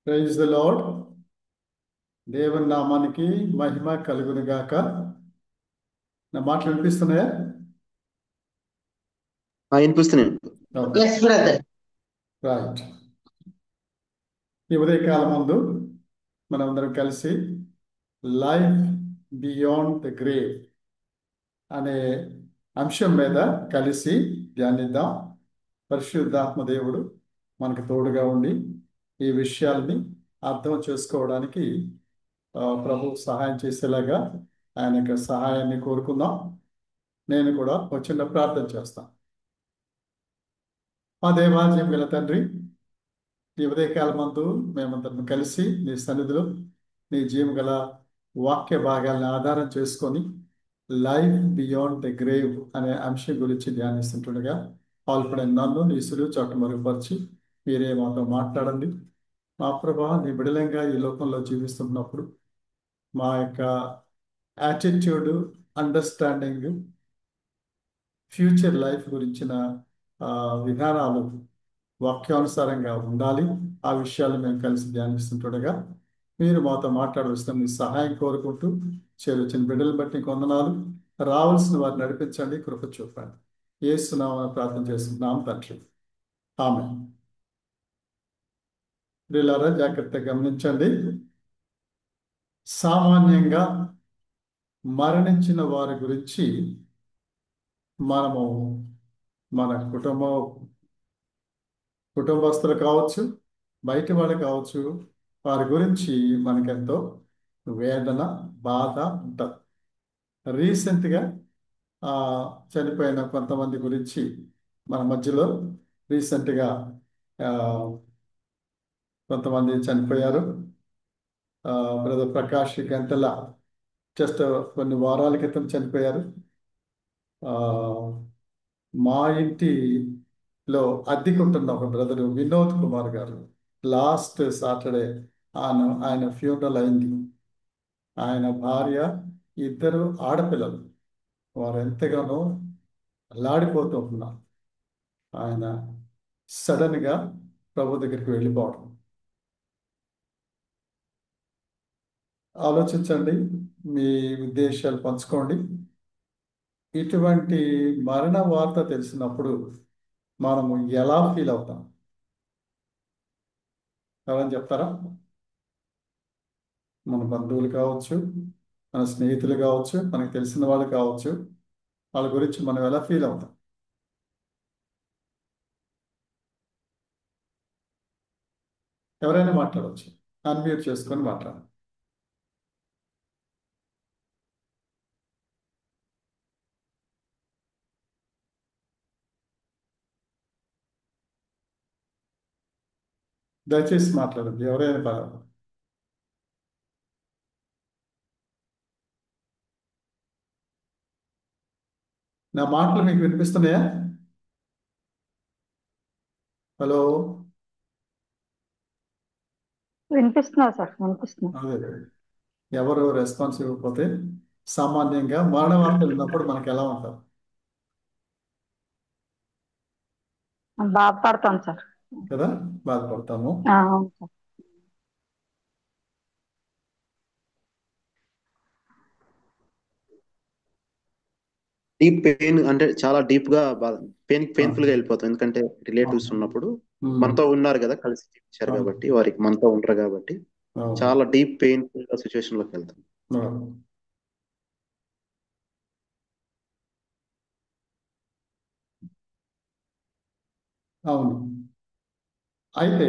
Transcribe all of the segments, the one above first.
Praise the lord. దేవుని నామానికి మహిమ కలుగును గాక. నా మాటలు వినిపిస్తున్నాయా? వినిపిస్తున్నాయి. Okay, right. ఈ ఉదయకాలం ముందు మనమందరం కలిసి లైఫ్ బియాండ్ ద గ్రేవ్ అనే అంశం మీద కలిసి ధ్యానిద్దాం. పరిశుద్ధాత్మ దేవుడు మనకు తోడుగా ఉండి ఈ విషయాల్ని అర్థం చేసుకోవడానికి ప్రభు సహాయం చేసేలాగా ఆయన యొక్క సహాయాన్ని కోరుకుందాం. నేను కూడా ఒక చిన్న ప్రార్థన చేస్తాను. మా దేవాలయం గల తండ్రి, ఈ ఉదయకాలం మందు మేమందరం కలిసి నీ సన్నిధిలో నీ జీవం గల వాక్య భాగాలను ఆధారం చేసుకొని లైఫ్ బియాండ్ ద గ్రేవ్ అనే అంశం గురించి ధ్యానిస్తుంటుండగా పాల్పడిన నన్ను నీ సులువు చోట మరుగుపరిచి మీరే మాతో మాట్లాడండి. మా ప్రభా, నీ బిడలంగా ఈ లోకంలో జీవిస్తున్నప్పుడు మా యొక్క యాటిట్యూడ్, అండర్స్టాండింగ్, ఫ్యూచర్ లైఫ్ గురించిన విధానాలు వాక్యానుసారంగా ఉండాలి. ఆ విషయాలు మేము కలిసి ధ్యానిస్తుంటుండగా మీరు మాతో మాట్లాడవలసిన మీ సహాయం కోరుకుంటూ చేరువచ్చిన బిడ్డలు బట్టి వందనాలు. రావాల్సిన వారిని నడిపించండి, కృప చూపండి. యేసునామమున ప్రార్థన చేస్తున్నాం తండ్రి, ఆమేన్. ప్రియులారా, జాగ్రత్తగా గమనించండి. సామాన్యంగా మరణించిన వారి గురించి మనము మన కుటుంబస్తులు కావచ్చు, బయట వాళ్ళు కావచ్చు, వారి గురించి మనకెంతో వేదన, బాధ ఉంటుంది. రీసెంట్గా చనిపోయిన కొంతమంది గురించి మన మధ్యలో రీసెంట్గా కొంతమంది చనిపోయారు. బ్రదర్ ప్రకాష్ గంటల జస్ట్ కొన్ని వారాల క్రితం చనిపోయారు. మా ఇంటిలో అద్దెకుంటున్న ఒక బ్రదరు వినోద్ కుమార్ గారు లాస్ట్ సాటర్డే ఆయన ఫ్యూనరల్ అయింది. ఆయన భార్య, ఇద్దరు ఆడపిల్లలు, వారు ఎంతగానో అల్లాడిపోతూ ఉన్నారు. ఆయన సడన్గా ప్రభు దగ్గరికి వెళ్ళిపోవడం. ఆలోచించండి, మీ ఉద్దేశాలు పంచుకోండి. ఇటువంటి మరణ వార్త తెలిసినప్పుడు మనము ఎలా ఫీల్ అవుతాం? ఎవరని చెప్తారా? మన బంధువులు కావచ్చు, మన స్నేహితులు కావచ్చు, మనకు తెలిసిన వాళ్ళు కావచ్చు, వాళ్ళ గురించి మనం ఎలా ఫీల్ అవుతాం? ఎవరైనా మాట్లాడవచ్చు, అన్మ్యూట్ చేసుకొని మాట్లాడండి. దయచేసి మాట్లాడండి, ఎవరైనా పర్వాలేదు. నా మాటలు మీకు వినిపిస్తున్నాయా? హలో, వినిపిస్తున్నారు సార్, వినిపిస్తున్నారు. అదే, ఎవరు రెస్పాన్స్ ఇవ్వకపోతే సామాన్యంగా మరణ వార్తలు విన్నప్పుడు మనకు ఎలా ఉంటాం? బాధపడతాను సార్. కదా, బాధపడతాము. అవును సార్. డీప్ పెయిన్ అంటే చాలా డీప్ గా పెయిన్ఫుల్ గా వెళ్ళిపోతాం. ఎందుకంటే రిలేటివ్స్ ఉన్నప్పుడు మనతో ఉన్నారు కదా, కలిసి జీవించారు కాబట్టి, వారికి మనతో ఉంటారు కాబట్టి చాలా డీప్ పెయిన్ఫుల్ గా సిచ్యువేషన్ లోకి వెళ్తాం. అవును. అయితే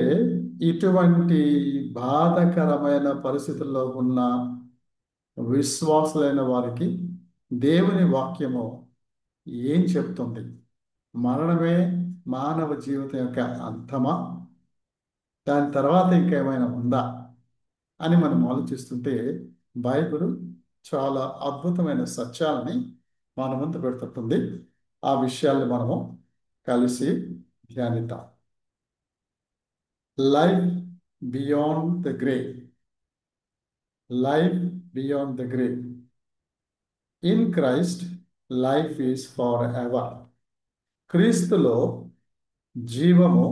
ఇటువంటి బాధకరమైన పరిస్థితుల్లో ఉన్న విశ్వాసులైన వారికి దేవుని వాక్యము ఏం చెప్తుంది? మరణమే మానవ జీవితం యొక్క అంతమా, దాని తర్వాత ఇంకేమైనా ఉందా అని మనం ఆలోచిస్తుంటే బైబిల్ చాలా అద్భుతమైన సత్యాలని మన ముందు పెడుతుంటుంది. ఆ విషయాల్ని మనము కలిసి ధ్యానిద్దాం. Life beyond the grave. Life beyond the grave. In Christ life is forever. క్రీస్తులో జీవము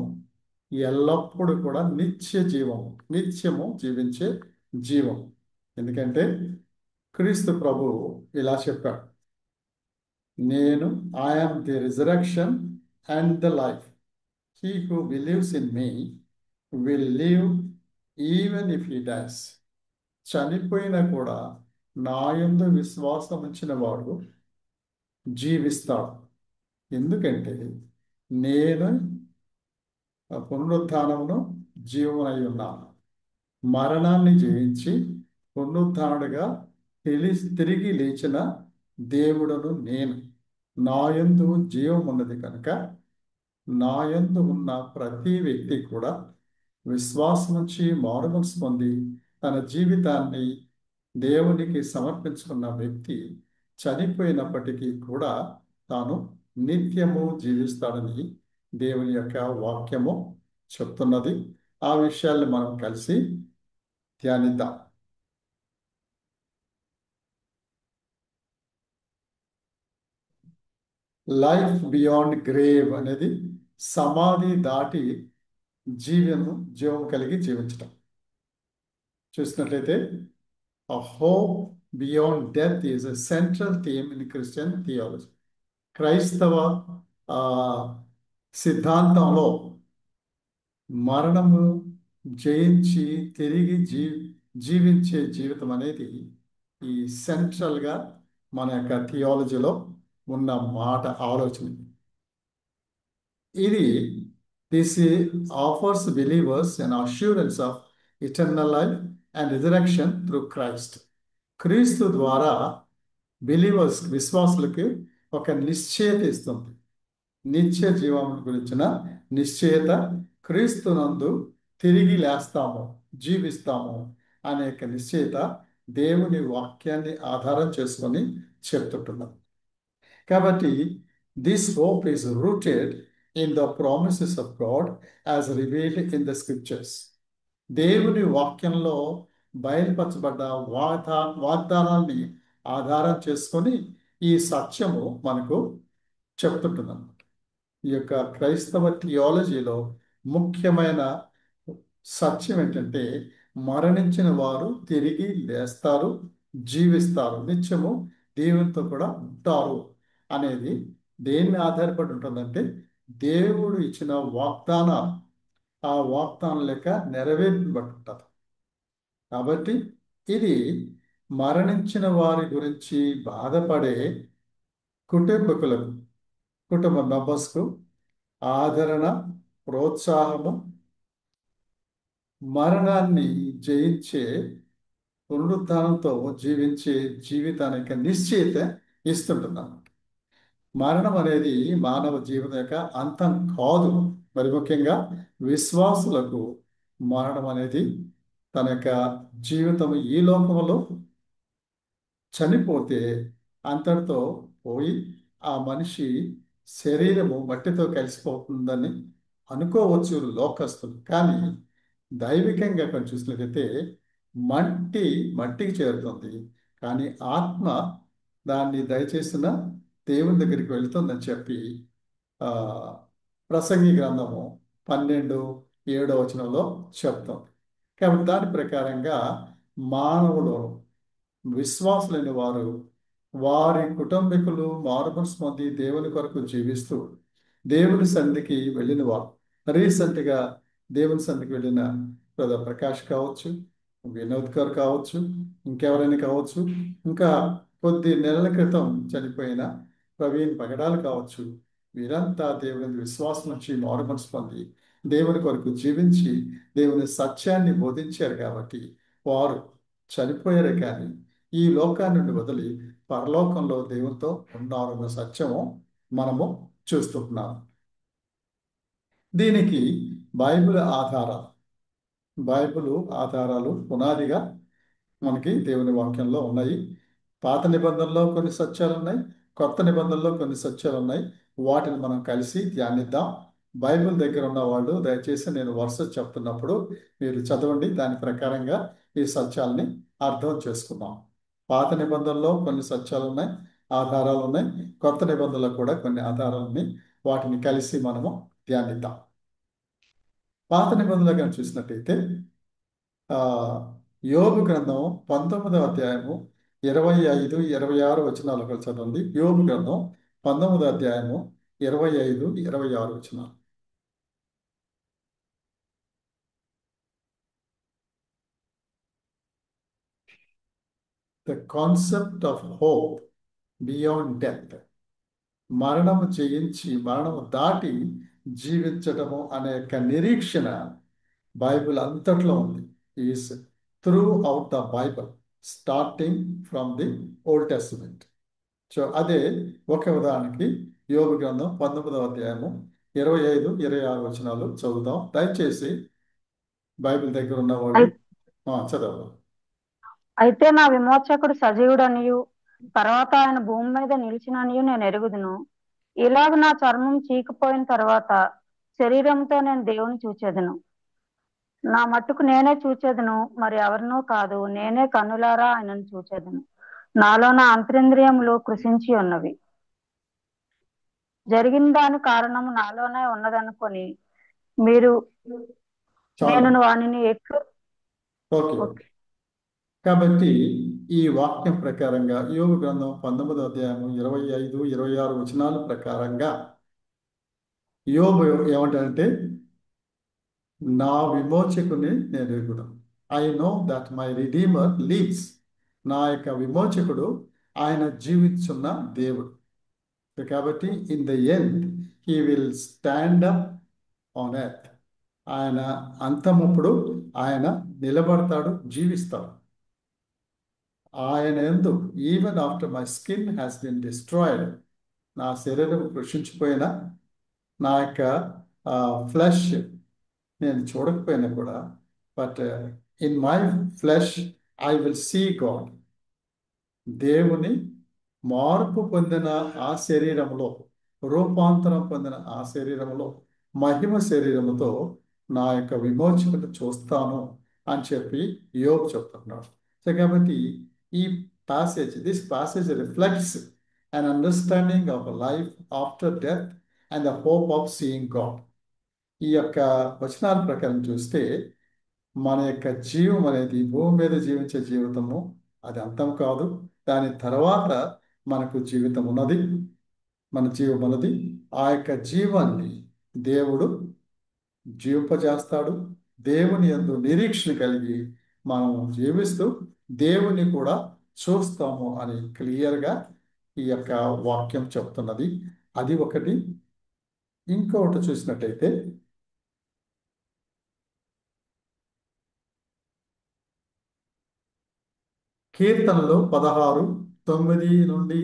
ఎల్లప్పుడూ కూడా నిత్య జీవం, నిత్యము జీవించే జీవం. ఎందుకంటే క్రీస్తు ప్రభు ఇలా చెప్పాడు, నేను I'm the resurrection and the life. He who believes in me will live even if he dice. చనిపోయినా కూడా నా యందు విశ్వాసం ఉంచిన వాడు జీవిస్తాడు. ఎందుకంటే నేను పునరుత్థానమును జీవమై ఉన్నాను. మరణాన్ని జయించి పునరుత్థానుడిగా తిరిగి లేచిన దేవుడను నేను. నా యందు జీవం ఉన్నది కనుక నా యందు ఉన్న ప్రతి వ్యక్తి కూడా విశ్వాసం నుంచి మారుమనసు పొంది తన జీవితాన్ని దేవునికి సమర్పించుకున్న వ్యక్తి చనిపోయినప్పటికీ కూడా తాను నిత్యము జీవిస్తాడని దేవుని యొక్క వాక్యము చెప్తున్నది. ఆ విషయాల్ని మనం కలిసి ధ్యానిద్దాం. లైఫ్ బియాండ్ గ్రేవ్ అనేది సమాధి దాటి జీవం కలిగి జీవించటం. చూసినట్లయితే a hope beyond death is a central theme in Christian theology. క్రైస్తవ సిద్ధాంతంలో మరణము జయించి తిరిగి జీవించే జీవితం అనేది ఈ సెంట్రల్గా మన యొక్క థియాలజీలో ఉన్న మాట, ఆలోచన. ఇది this offers believers an assurance of eternal life and resurrection through Christ. క్రీస్తు ద్వారా బిలీవర్స్, విశ్వాసులకి ఒక నిశ్చయత ఇస్తుంది. నిత్య జీవం గురించిన నిశ్చయత, క్రీస్తునందు తిరిగి లేస్తాము, జీవిస్తాము అనేక నిశ్చయత దేవుని వాక్యాన్ని ఆధారం చేసుకొని చెప్తుంటున్నాం. కాబట్టి this hope is rooted in the promises of God as revealed in the scriptures. దేవుని వాక్యంలో బయలుపరచబడ్డ వాగ్దానాన్ని ఆధారం చేసుకొని ఈ సత్యము మనకు చెప్తుంటున్నాం. ఈ యొక్క క్రైస్తవ థియాలజీలో ముఖ్యమైన సత్యం ఏంటంటే మరణించిన వారు తిరిగి లేస్తారు, జీవిస్తారు, నిత్యము దేవునితో కూడా ఉంటారు అనేది దేన్ని ఆధారపడి ఉంటుందంటే దేవుడు ఇచ్చిన వాగ్దానాలు, ఆ వాగ్దానం లెక్క నెరవేర్పుని బట్టి ఉంటుంది. కాబట్టి ఇది మరణించిన వారి గురించి బాధపడే కుటుంబకులకు, కుటుంబ మెంబర్స్కు ఆదరణ, ప్రోత్సాహము, మరణాన్ని జయించే పునరుత్థానంతో జీవించే జీవితానికి నిశ్చయిత ఇస్తుంటున్నాను. మరణం అనేది మానవ జీవితం యొక్క అంతం కాదు. మరి ముఖ్యంగా విశ్వాసులకు మరణం అనేది తన యొక్క జీవితం ఈ లోకంలో చనిపోతే అంతటితో పోయి ఆ మనిషి శరీరము మట్టితో కలిసిపోతుందని అనుకోవచ్చు లోకస్తులు. కానీ దైవికంగా కొంచెం చూసినట్లయితే మట్టికి చేరుతుంది, కానీ ఆత్మ దాన్ని దయచేసిన దేవుని దగ్గరికి వెళుతుందని చెప్పి ప్రసంగి గ్రంథము 12:7 చెప్తుంది. కాబట్టి దాని ప్రకారంగా మానవులు, విశ్వాసులైన వారు, వారి కుటుంబీకులు మారుమనసు పొంది దేవుని కొరకు జీవిస్తూ దేవుని సన్నిధికి వెళ్ళిన వారు, రీసెంట్గా దేవుని సన్నిధికి వెళ్ళిన బ్రదర్ ప్రకాష్ కావచ్చు, వినోద్ గారు కావచ్చు, ఇంకెవరైనా కావచ్చు, ఇంకా కొద్ది నెలల క్రితం చనిపోయిన ప్రవీణ్ పగడాలు కావచ్చు, వీరంతా దేవుని విశ్వాసం నుంచి మారుమనసు పొంది దేవుని కొరకు జీవించి దేవుని సత్యాన్ని బోధించారు. కాబట్టి వారు చనిపోయారు, కానీ ఈ లోకాన్ని నుండి వదిలి పరలోకంలో దేవునితో ఉన్నారన్న సత్యము మనము చూస్తున్నాము. దీనికి బైబిల్ ఆధారాలు పునాదిగా మనకి దేవుని వాక్యంలో ఉన్నాయి. పాత నిబంధనలో కొన్ని సత్యాలు ఉన్నాయి, కొత్త నిబంధనలో కొన్ని సత్యాలు ఉన్నాయి. వాటిని మనం కలిసి ధ్యానిద్దాం. బైబిల్ దగ్గర ఉన్న వాళ్ళు దయచేసి నేను వరుస చెప్తున్నప్పుడు మీరు చదవండి, దాని ప్రకారంగా ఈ సత్యాలని అర్థం చేసుకుందాం. పాత నిబంధనలో కొన్ని సత్యాలు ఉన్నాయి, ఆధారాలు ఉన్నాయి. కొత్త నిబంధనలో కూడా కొన్ని ఆధారాలు ఉన్నాయి. వాటిని కలిసి మనము ధ్యానిద్దాం. పాత నిబంధనలో కానీ చూసినట్టయితే ఆ యోబు గ్రంథం 19వ అధ్యాయము 25, 26 వచనాలు ఒకటి చదవండి. యోబు గ్రంథం 19వ అధ్యాయము 25, 26 వచనాలు. The concept of hope beyond death, మరణము జయించి మరణము దాటి జీవించటము అనే యొక్క నిరీక్షణ బైబిల్ అంతట్లో ఉంది. Is through out the Bible, starting from the old testament. So అదే ఒక ఉదాహరణకి యోబు గ్రంథం 19వ అధ్యాయము 25, 26 వచనాలు చదువుదాం. దయచేసి బైబిల్ దగ్గర ఉన్నవాళ్ళు చదవాలి. అయితే నా విమోచకుడు సజీవుడనియు తర్వాత ఆయన భూమి మీద నిలిచిననియు నేను ఎరుగుదును. ఇలాగ నా చర్మం చీకిపోయిన తర్వాత శరీరంతో నేను దేవుని చూచెదను. నా మట్టుకు నేనే చూచెదను, మరి ఎవరినూ కాదు. నేనే కన్నులారా ఆయనను చూచెదను. నాలో నా అంతరింద్రియములు కృషించి ఉన్నవి. జరిగిన దాని కారణము నాలోనే ఉన్నదనుకొని మీరు నేను వానిని ఓకే. కాబట్టి ఈ వాక్యం ప్రకారంగా యోబు గ్రంథం 19వ అధ్యాయం 25, 26 వచనాల ప్రకారంగా యోబు ఏమంటాడంటే, నా విమోచకుని నేను ఎరుగుదాం. I know that my redeemer lives. నా యొక్క విమోచకుడు ఆయన జీవించున్న దేవుడు. కాబట్టి in the end he will stand up on earth. ఆయన అంతముప్పుడు ఆయన నిలబడతాడు, జీవిస్తాడు. ఆయన యందు even after my skin has been destroyed, నా శరీరం కృషించిపోయినా, నా యొక్క ఫ్లెష్ నేను చూడకపోయినా కూడా, but in my flesh I will see God. దేవుని మార్పు పొందిన ఆ శరీరంలో, రూపాంతరం పొందిన ఆ శరీరంలో, మహిమ శరీరముతో నా యొక్క విమోచకుడు చూస్తాను అని చెప్పి యోబు చెప్తున్నాడు. సో కాబట్టి ఈ this passage reflects an understanding of life after death and the hope of seeing God. ఈ యొక్క వచనాల ప్రకారం చూస్తే మన యొక్క జీవం అనేది భూమి మీద జీవించే జీవితము అది అంతం కాదు. దాని తర్వాత మనకు జీవితం ఉన్నది, మన జీవం ఉన్నది. ఆ యొక్క జీవాన్ని దేవుడు జీవింపజేస్తాడు. దేవుని యందు నిరీక్షణ కలిగి మనం జీవిస్తూ దేవుని కూడా చూస్తాము అని క్లియర్గా ఈ యొక్క వాక్యం చెప్తున్నది. అది ఒకటి. ఇంకొకటి చూసినట్టయితే కీర్తనలు 16, 9 నుండి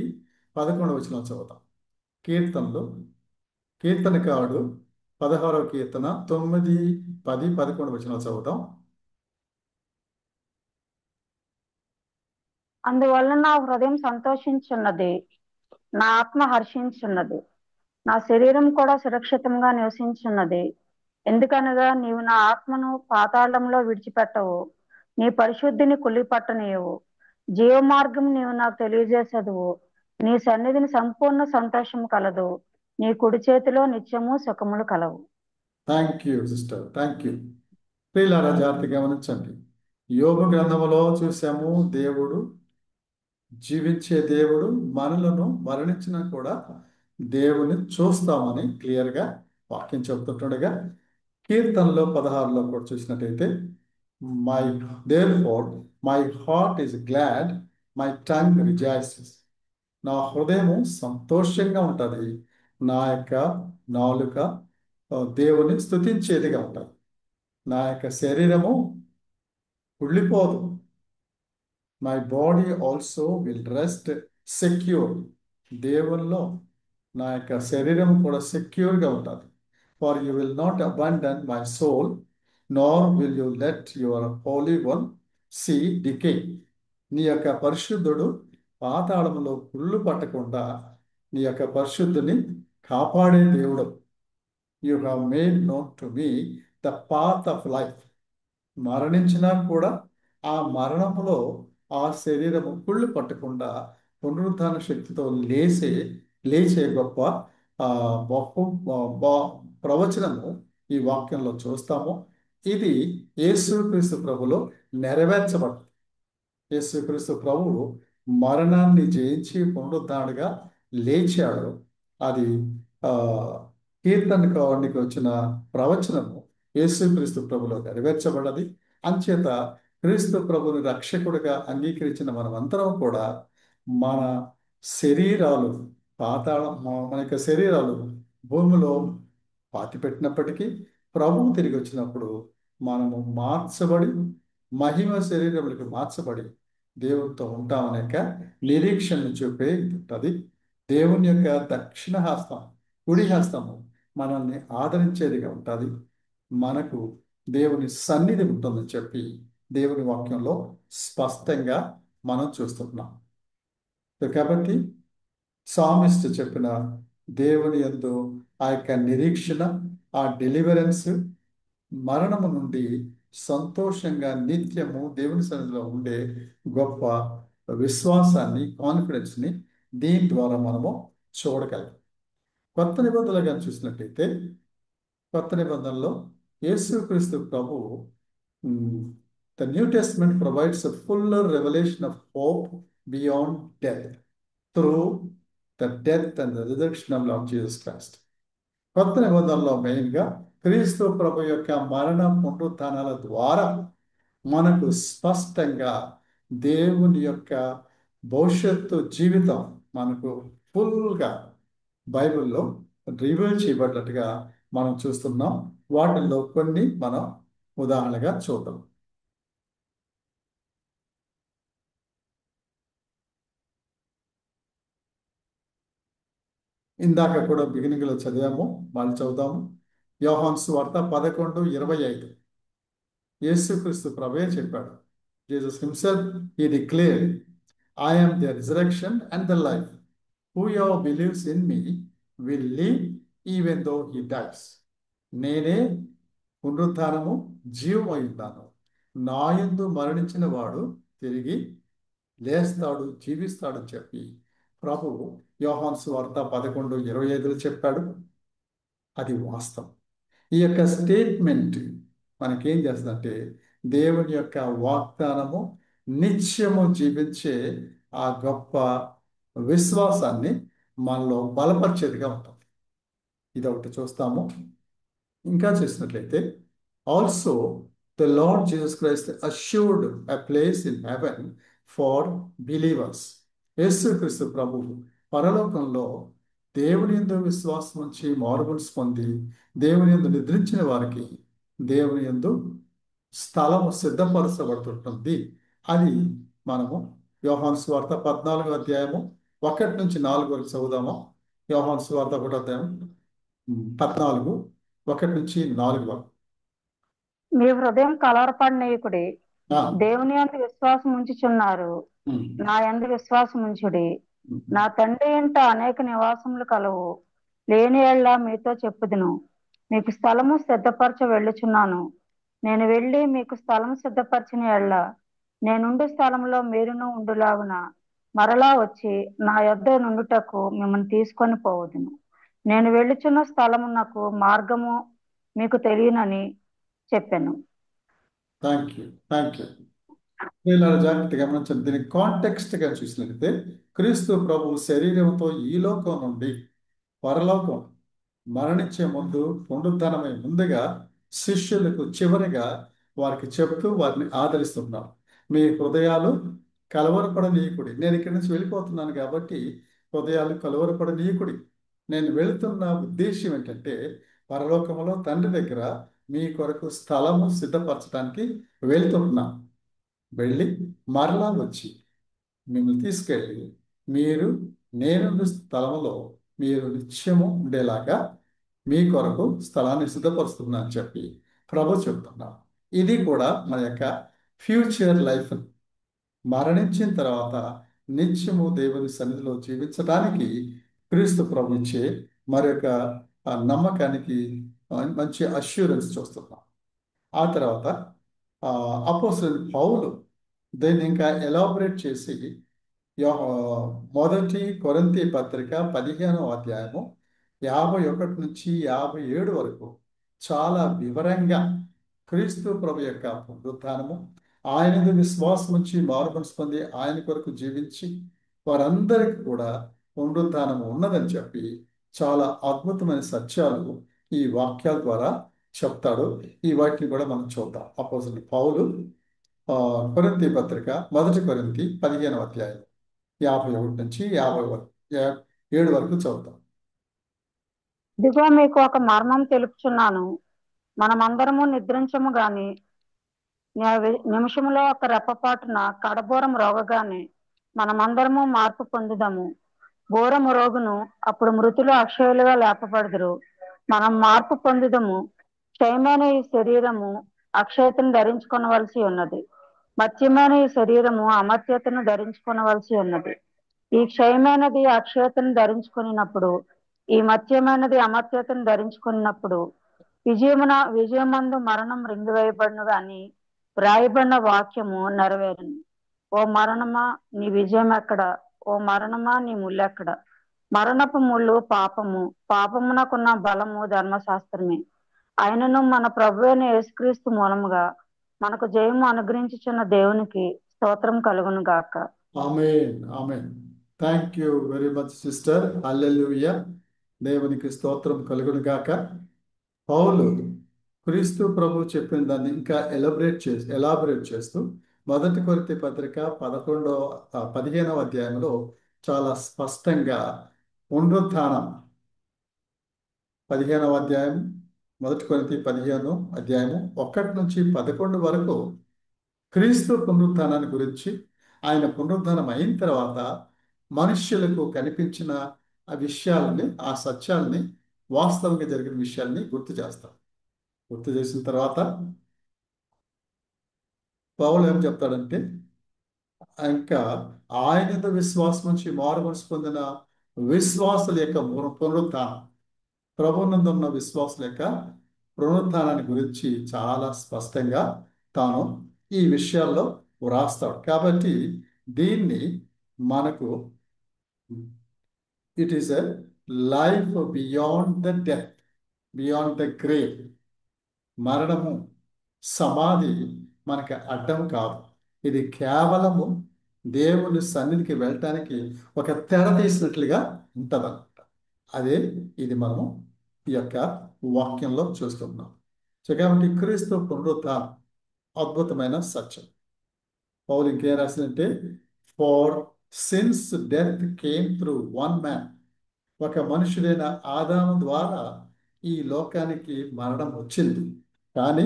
11 వచనం చదువుతాం. కీర్తనకారుడు 16వ కీర్తన 9, 10, 11 వచనం చదువుతాం. అందువల్ల నా హృదయం సంతోషించున్నది, నా ఆత్మ హర్షించున్నది, నా శరీరం కూడా సురక్షితంగా నివసించున్నది. ఎందుకనగా నీవు నా ఆత్మను పాతాళంలో విడిచిపెట్టవు, నీ పరిశుద్ధిని కుళ్ళిపట్టనీయవు. జీవ మార్గం నీవు నాకు తెలియజేసదువు. నీ సన్నిధిని సంపూర్ణ సంతోషము కలదు, నీ కుడి చేతిలో నిత్యము సుఖములు కలవు. Thank you sister, thank you. ప్రియులారా, జాగ్రత్తగా గమనించండి. యోబు గ్రంథములో చూసాము, దేవుడు జీవించే దేవుడు, మనలను మరణించినా కూడా దేవుని చూస్తామని క్లియర్గా వాక్యం చెబుతుండగా, కీర్తనలో 16లో కూడా చూసినట్టయితే my therefore my heart is glad, my tongue rejoices. నా హృదయము సంతోషంగా ఉంటుంది, నా యొక్క నాలుక దేవుని స్తుతించేదిగా ఉంటుంది. నా యొక్క శరీరము కుళ్ళిపోదు. My body also will rest secure. దేవుల్లో నా యొక్క శరీరం కూడా సెక్యూర్గా ఉంటుంది. For you will not abandon my soul, nor will you let your holy one see decay. నీ యొక్క పరిశుద్ధుడు పాతాళములో కుళ్ళు పట్టకుండా నీ యొక్క పరిశుద్ధుని కాపాడే దేవుడు. You have made known to me the path of life. మరణించినా కూడా ఆ మరణములో ఆ శరీరము కుళ్ళు పట్టకుండా పునరుద్ధాన శక్తితో లేచే గొప్ప ప్రవచనము ఈ వాక్యంలో చూస్తాము. ఇది యేసుక్రీస్తు ప్రభులో నెరవేర్చబడింది. యేసుక్రీస్తు ప్రభువు మరణాన్ని జయించి పునరుద్ధానుడిగా లేచాడు. అది ఆ కీర్తనకారునికి వచ్చిన ప్రవచనము యేసుక్రీస్తు ప్రభులో నెరవేర్చబడ్డది. అంచేత క్రీస్తు ప్రభుని రక్షకుడిగా అంగీకరించిన మనమందరం కూడా మన శరీరాలు మన యొక్క శరీరాలు భూమిలో పాతిపెట్టినప్పటికీ ప్రభువు తిరిగి వచ్చినప్పుడు మనము మార్చబడి మహిమ శరీరములకు మార్చబడి దేవునితో ఉంటామనే యొక్క నిరీక్షణను చూపే ఉంటుంది. దేవుని యొక్క దక్షిణ హస్తం, కుడి హస్తము మనల్ని ఆదరించేదిగా ఉంటుంది. మనకు దేవుని సన్నిధి ఉంటుందని చెప్పి దేవుని వాక్యంలో స్పష్టంగా మనం చూస్తున్నాం. కాబట్టి సామిస్ట్ చెప్పిన దేవుని యందు ఆ యొక్క నిరీక్షణ, ఆ డెలివరెన్స్, మరణము నుండి సంతోషంగా నిత్యము దేవుని సన్నిధిలో ఉండే గొప్ప విశ్వాసాన్ని, కాన్ఫిడెన్స్ని దీని ద్వారా మనము చూడగలం. కొత్త నిబంధనలు కానీ చూసినట్టయితే కొత్త నిబంధనలో యేసుక్రీస్తు ప్రభు the new testament provides a fuller revelation of hope beyond death through the death and the resurrection of Lord Jesus Christ. కొత్త నిబంధనలో మెయిన్గా క్రీస్తు ప్రభు యొక్క మరణ పునరుత్థానాల ద్వారా మనకు స్పష్టంగా దేవుని యొక్క భవిష్యత్తు జీవితం మనకు ఫుల్గా బైబిల్లో రివీల్ చేయబడినట్టుగా మనం చూస్తున్నాం. వాటిల్లో కొన్ని మనం ఉదాహరణగా చూద్దాం. ఇందాక కూడా బిగినింగ్లో చదివాము, వాళ్ళు చదువుదాము. యోహాను సువార్త 11:25. యేసుక్రీస్తు ప్రభువే చెప్పాడు. Jesus himself he declared, I am the resurrection and the life. Whoever believes in me will live even though he dice. నేనే పునరుద్ధానము, జీవమై ఉన్నాను. నా యందు మరణించిన వాడు తిరిగి లేస్తాడు, జీవిస్తాడని చెప్పి ప్రభువు యోహాను సువార్త 11:25 చెప్పాడు. అది వాస్తవం. ఈ యొక్క స్టేట్మెంట్ మనకేం చేస్తుందంటే దేవుని యొక్క వాగ్దానము నిత్యము జీవించే ఆ గొప్ప విశ్వాసాన్ని మనలో బలపరిచేదిగా ఉంటుంది. ఇదొకటి చూస్తాము. ఇంకా చూసినట్లయితే also the Lord Jesus Christ assured a place in heaven for believers. Yesukreestu ప్రభువు పరలోకంలో దేవుని యందు విశ్వాసం ఉంచి మారుమనసు పొంది దేవుని యందు నిద్రించిన వారికి దేవుని యందు స్థలము సిద్ధపరచబడుతుంటుంది. అది మనము యోహాను సువార్త 14:1-4 వరకు చదువుదాము. యోహాను సువార్త 14:1-4 వరకు. మీ హృదయం కలవరపడనీయకుడి, దేవుని యందు విశ్వాసం ఉంచుచున్నారు, నా యందు విశ్వాసం ఉంచుడి. నా తండ్రి ఇంట అనేక నివాసములు కలవు. లేని యెడల మీతో చెప్పుదును, మీకు స్థలము సిద్ధపరచ వెళ్ళుచున్నాను. నేను వెళ్ళి మీకు స్థలము సిద్ధపరచిన యెడల నేనుండు స్థలంలో మీరును ఉండులాగున మరలా వచ్చి నా యొద్ద నుండుటకు మిమ్మల్ని తీసుకొని పోవదును. నేను వెళ్ళుచున్న స్థలమునకు మార్గము మీకు తెలియనని చెప్పాను. జాగ్రత్త గమనించండి. దీని కాంటెక్స్ట్ గా చూసినట్లయితే క్రీస్తు ప్రభు శరీరంతో ఈ లోకం నుండి పరలోకం మరణించే ముందు పునరుద్ధానమై ముందుగా శిష్యులకు చివరిగా వారికి చెప్తూ వారిని ఆదరిస్తున్నారు. మీ హృదయాలు కలవరపడనీయకుడి. నేను ఇక్కడి నుంచి వెళ్ళిపోతున్నాను కాబట్టి హృదయాలు కలవరపడనీయకుడి. నేను వెళుతున్న ఉద్దేశం ఏంటంటే పరలోకములో తండ్రి దగ్గర మీ కొరకు స్థలము సిద్ధపరచడానికి వెళ్తున్నాను. వెళ్ళి మరలా వచ్చి మిమ్మల్ని తీసుకెళ్ళి నేను స్థలంలో మీరు నిత్యము ఉండేలాగా మీ కొరకు స్థలాన్ని సిద్ధపరుస్తున్నా అని చెప్పి ప్రభు చెప్తున్నారు. ఇది కూడా మన యొక్క ఫ్యూచర్ లైఫ్, మరణించిన తర్వాత నిత్యము దేవుని సన్నిధిలో జీవించడానికి క్రీస్తు ప్రభు ఇచ్చే మరొక నమ్మకానికి మంచి అష్యూరెన్స్ చూస్తున్నాం. ఆ తర్వాత అపోస్తలుడు పౌలు దీన్ని ఇంకా ఎలాబరేట్ చేసి మొదటి కొరింథీ పత్రిక 15వ అధ్యాయము 51-57 వరకు చాలా వివరంగా క్రీస్తు ప్రభు యొక్క పునరుత్థానము, ఆయనది విశ్వాసం ఉంచి మారుమనసు పొంది ఆయన కొరకు జీవించి వారందరికీ కూడా పునరుత్థానము ఉన్నదని చెప్పి చాలా అద్భుతమైన సత్యాలు ఈ వాక్యాల ద్వారా చెప్తాడు. ఈ వాటిని కూడా మనం చూద్దాం. అపోస్తలుడు పౌలు కొరింథీ పత్రిక 1 కొరింథీ 15వ అధ్యాయం 51 నుంచి 57 వరకు చదువుతాం. ఇదిగో మీకు ఒక మర్మం తెలుపుచున్నాను. మనమందరము నిద్రించము గాని నిమిషములో ఒక రెప్పపాటున కడబోరం రోగగానే మనమందరము మార్పు పొందుదాము. బోరము రోగును, అప్పుడు మృతులు అక్షయులుగా లేపబడుదురు. మనం మార్పు పొందుదము. క్షయమైన ఈ శరీరము అక్షయతను ధరించుకొనవలసి ఉన్నది. మత్స్యమైన ఈ శరీరము అమర్త్యతను ధరించుకొనవలసి ఉన్నది. ఈ క్షయమైనది అక్షయతను ధరించుకున్నప్పుడు, ఈ మత్స్యమైనది అమర్త్యతను ధరించుకున్నప్పుడు విజయమందు మరణం రింగివేయబడును అని వ్రాయబడిన వాక్యము నెరవేరును. ఓ మరణమా, నీ విజయం ఎక్కడ? ఓ మరణమా, నీ ముళ్ళెక్కడ? మరణపు ముళ్ళు పాపము, పాపమునకున్న బలము ధర్మశాస్త్రమే. ఆయనను మన ప్రభువైన యేసుక్రీస్తు మూలముగా మనకు జయము అనుగ్రహించుచున్న దేవునికి స్తోత్రం కలుగును గాక. Amen, amen. Thank you very much sister. Hallelujah. దేవునికి స్తోత్రం కలుగును గాక. పౌలు క్రీస్తు ప్రభు చెప్పిన దాన్ని ఇంకా ఎలాబరేట్ చేస్తూ 1 కొరింథీ పత్రిక 15వ అధ్యాయంలో చాలా స్పష్టంగా పునరుత్థానం 15వ అధ్యాయం 1 కొరింథీ 15 అధ్యాయము 1 నుంచి 11 వరకు క్రీస్తు పునరుత్థానాన్ని గురించి, ఆయన పునరుత్థానం అయిన తర్వాత మనుష్యులకు కనిపించిన ఆ విషయాలని, ఆ సత్యాలని, వాస్తవంగా జరిగిన విషయాల్ని గుర్తు చేస్తాం. గుర్తు చేసిన తర్వాత పౌలు ఏం చెప్తాడంటే, ఇంకా ఆయనతో విశ్వాసం నుంచి మారుమనసు పొందిన విశ్వాసుల యొక్క పునరుత్థానం, ప్రభునందు ఉన్న విశ్వాసుల యొక్క పునరుత్థానాన్ని గురించి చాలా స్పష్టంగా తాను ఈ విషయాల్లో వ్రాస్తాడు. కాబట్టి దీన్ని మనకు it is a life beyond the death, beyond the grave. మరణము, సమాధి మనకి అడ్డం కాదు. ఇది కేవలము దేవుని సన్నిధికి వెళ్ళటానికి ఒక తెర తీసినట్లుగా ఉంటుందన్నమాట. అదే ఇది మనము ఈ యొక్క వాక్యంలో చూస్తున్నాం. సో కాబట్టి క్రీస్తు పునరుత్థానం అద్భుతమైన సత్యం. పౌలు ఇంకేం రాసిందంటే, for since death came through one man. ఒక మనుషుడైన ఆదాము ద్వారా ఈ లోకానికి మరణం వచ్చింది. కానీ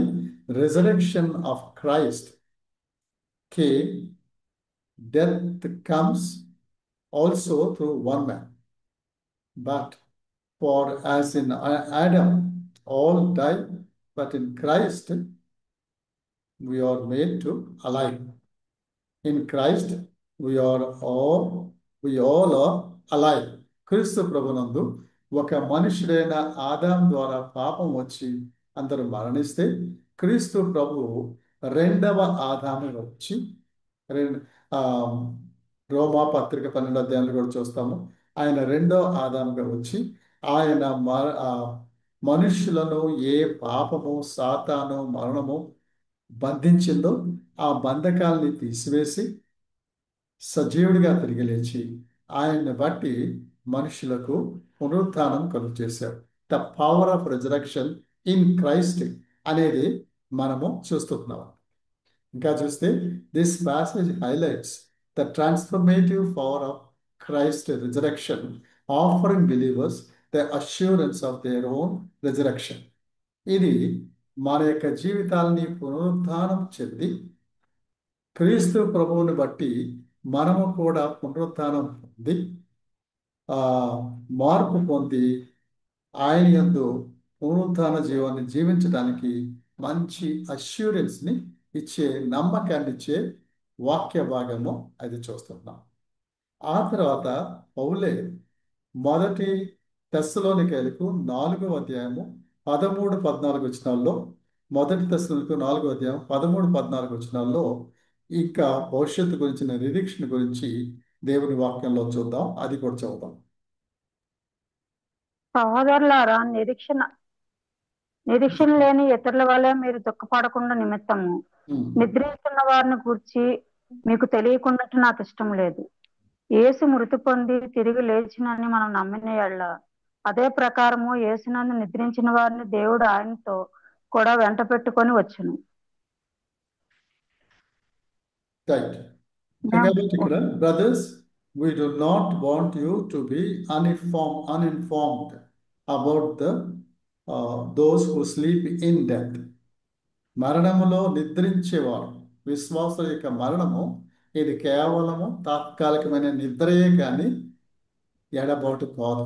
resurrection of Christ came, death comes also through one man. But for as in Adam all die, but in Christ we are made to alive. In Christ we all are alive. క్రీస్తు ప్రభునందు ఒక మనుషుడైన ఆదాం ద్వారా పాపం వచ్చి అందరూ మరణిస్తే, క్రీస్తు ప్రభు రెండవ ఆదాము వచ్చి రోమా పత్రిక 12వ అధ్యాయంలో కూడా చూస్తాము. ఆయన రెండో ఆదాముగా వచ్చి ఆయన మనుషులను ఏ పాపము, సాతాను, మరణము బంధించిందో ఆ బంధకాల్ని తీసివేసి సజీవుడిగా తిరిగి లేచి ఆయన్ని బట్టి మనుషులకు పునరుత్థానం కలుగు చేశారు. The power of resurrection in Christ అనేది మనము చూస్తున్నాం. ఇంకా చూస్తే this passage highlights the transformative power of Christ resurrection, offering believers the assurance of their own resurrection. ఇది మన యొక్క జీవితాలని పునరుత్థానం చెంది క్రీస్తు ప్రభువుని బట్టి మనము కూడా పునరుత్థానం పొంది మార్పు పొంది ఆయన యందు పునరుత్థాన జీవాన్ని జీవించడానికి మంచి అష్యూరెన్స్ని ఇచ్చే, నమ్మకాన్ని ఇచ్చే వాక్య భాగము అది చూస్తున్నాం. ఆ తర్వాత పౌలే 1 తెస్సలోనికైలకు 4వ అధ్యాయము 13-14 వచనాల్లో, 1 తెస్సలోనికైలకు 4వ అధ్యాయం 13-14 వచనాల్లో ఇంకా భవిష్యత్తు గురించిన నిరీక్షణ గురించి దేవుని వాక్యంలో చూద్దాం. అది కూడా చదువుదాం. సహోదరులారా, నిరీక్షణ లేని ఇతరుల వలె మీరు దుఃఖపడకుండా నిమిత్తము నిద్రిస్తున్న వారిని గూర్చి మీకు తెలియకున్నట్టు నాకు ఇష్టం లేదు. యేసు మృతి పొంది తిరిగి లేచినని మనం నమ్మిన యెడల అదే ప్రకారము యేసునందు నిద్రించిన వారిని దేవుడు ఆయనతో కూడా వెంట పెట్టుకొని వచ్చును. Right. కాబట్టి ఇక్కడ brothers, we do not want you to be uninformed about those who sleep in death. మరణములో నిద్రించేవాడు, విశ్వాసుల యొక్క మరణము ఇది కేవలము తాత్కాలికమైన నిద్రయే కానీ ఎడబాటు కాదు.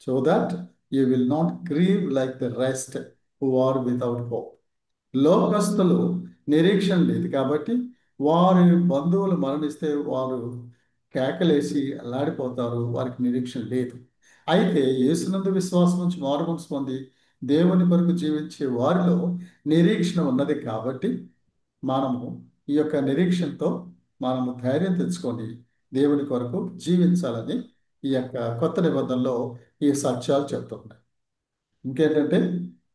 So that you will not grieve like the rest who are without hope. లోకస్తులు నిరీక్షణ లేదు కాబట్టి వారి బంధువులు మరణిస్తే వారు కేకలేసి అల్లాడిపోతారు, వారికి నిరీక్షణ లేదు. అయితే యేసునందు విశ్వాసం నుంచి మారుమనసు పొంది దేవుని కొరకు జీవించే వారిలో నిరీక్షణ ఉన్నది కాబట్టి మనము ఈ యొక్క నిరీక్షణతో మనము ధైర్యం తెచ్చుకొని దేవుని కొరకు జీవించాలని ఈ యొక్క కొత్త నిబంధనలో ఈ సత్యాలు చెప్తున్నాయి. ఇంకేంటంటే,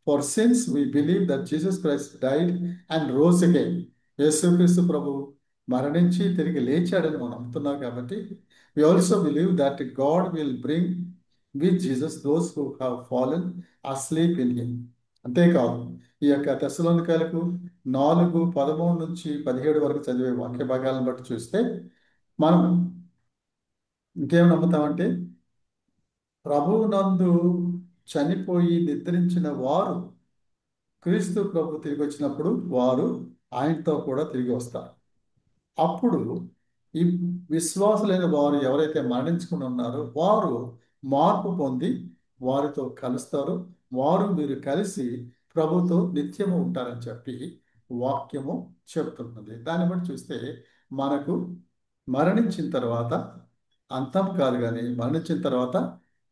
for sins we believe that Jesus Christ died and rose again. Yesukreestu ప్రభు మరణించి తిరిగి లేచాడని మనం నమ్ముతున్నాం కాబట్టి we also believe that God will bring with Jesus those who have fallen asleep in him. అంతేకాదు ఈ యొక్క తెస్సలోనికైలకు 4:13-17 వరకు చదివే వాక్య భాగాలను బట్టి చూస్తే మనం ఇంకేం నమ్ముతామంటే, ప్రభువునందు చనిపోయి నిద్రించిన వారు క్రీస్తు ప్రభు తిరిగి వచ్చినప్పుడు వారు ఆయనతో కూడా తిరిగి వస్తారు. అప్పుడు ఈ విశ్వాసులైన వారు ఎవరైతే మరణించుకుని ఉన్నారో వారు మార్పు పొంది వారితో కలుస్తారు. వారు మీరు కలిసి ప్రభుతో నిత్యము ఉంటారని చెప్పి వాక్యము చెప్తున్నది. దాన్ని బట్టి చూస్తే మనకు మరణించిన తర్వాత అంతం కాదు, కానీ మరణించిన తర్వాత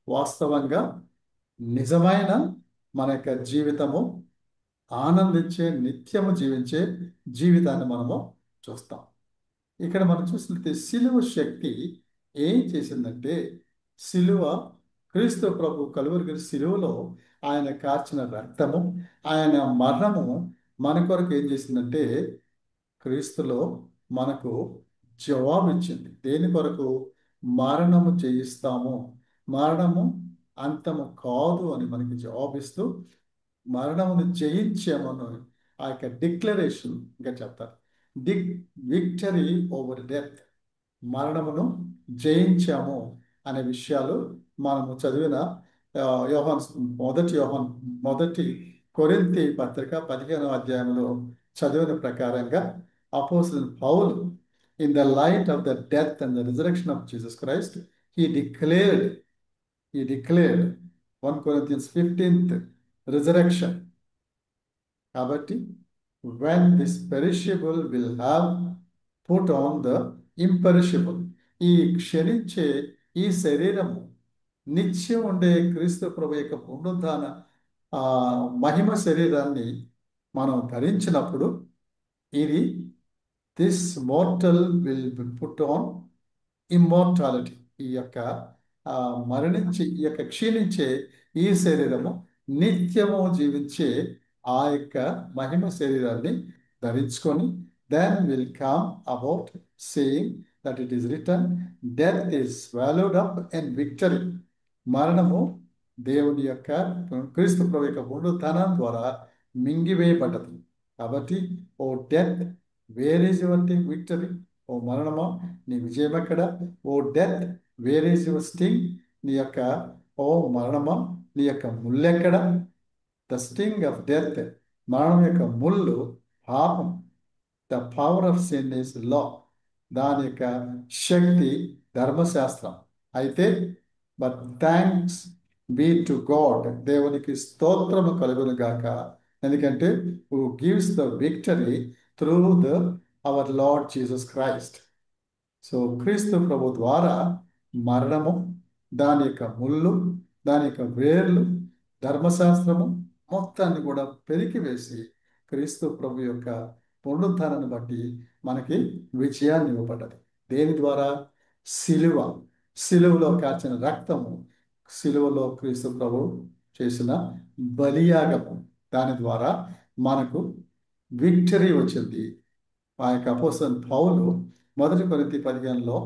వాస్తవంగా నిజమైన మన యొక్క జీవితము ఆనందించే, నిత్యము జీవించే జీవితాన్ని మనము చూస్తాం. ఇక్కడ మనం చూసినట్లయితే సిలువ శక్తి ఏం చేసిందంటే, సిలువ క్రీస్తు ప్రభు కలువరి సిలువలో ఆయన కార్చిన రక్తము, ఆయన మరణము మన కొరకు ఏం చేసిందంటే క్రీస్తులో మనకు జవాబు ఇచ్చింది. దేని కొరకు? మరణము జయిస్తాము, మరణము అంతము కాదు అని మనకి జవాబిస్తూ మరణమును జయించామని ఆ యొక్క డిక్లరేషన్ ఇంకా చెప్తారు. విక్టరీ ఓవర్ డెత్, మరణమును జయించాము అనే విషయాలు మనము చదివిన మొదటి కొరింథీ పత్రిక 15వ అధ్యాయంలో చదివిన ప్రకారంగా అపోస్తలుడైన పౌలు, in the light of the death and the resurrection of Jesus Christ, he declared 1 Corinthians 15th resurrection. కాబట్టి when this perishable will have put on the imperishable, ఈ క్షరించే ఈ శరీరము నిత్యం ఉండే క్రీస్తు ప్రభు యొక్క పునరుద్ధాన మహిమ శరీరాన్ని మనం ధరించినప్పుడు ఇది this mortal will be put on immortality. ఈ యొక్క ఈ యొక్క క్షీణించే ఈ శరీరము నిత్యము జీవించే ఆ యొక్క మహిమ శరీరాన్ని ధరించుకొని then will come about saying that it is written, death is swallowed up in victory. మరణము దేవుని యొక్క క్రీస్తు ప్రభు యొక్క పునరుత్థానం ద్వారా మింగివేయబడ్డది. కాబట్టి O death, where is your victory? ఓ మరణమా నీ విజయం ఎక్కడ? O death, where is your sting? నీ యొక్క ఓ మరణమా నీ యొక్క ముళ్ళు ఎక్కడ? ద స్టింగ్ ఆఫ్ డెత్, మరణం యొక్క ముళ్ళు పాపం. The power of sin is law, దాని యొక్క శక్తి ధర్మశాస్త్రం. అయితే but thanks be to God, దేవునికి స్తోత్రము కలుగును గాక, ఎందుకంటే who gives the victory through our Lord Jesus Christ. So Kreestu ప్రభు ద్వారా మరణము, దాని యొక్క ముళ్ళు, దాని యొక్క వేర్లు, ధర్మశాస్త్రము మొత్తాన్ని కూడా పెరికివేసి క్రీస్తు ప్రభు యొక్క పునరుద్ధానాన్ని బట్టి మనకి విజయాన్ని ఇవ్వబడ్డది. దేని ద్వారా? సిలువలో కార్చిన రక్తము, సిలువలో క్రీస్తు ప్రభు చేసిన బలియాగము. దాని ద్వారా మనకు విక్టరీ వచ్చింది. ఆ యొక్క అపోస్తలుడైన పౌలు 1 కొరింథీ 15లో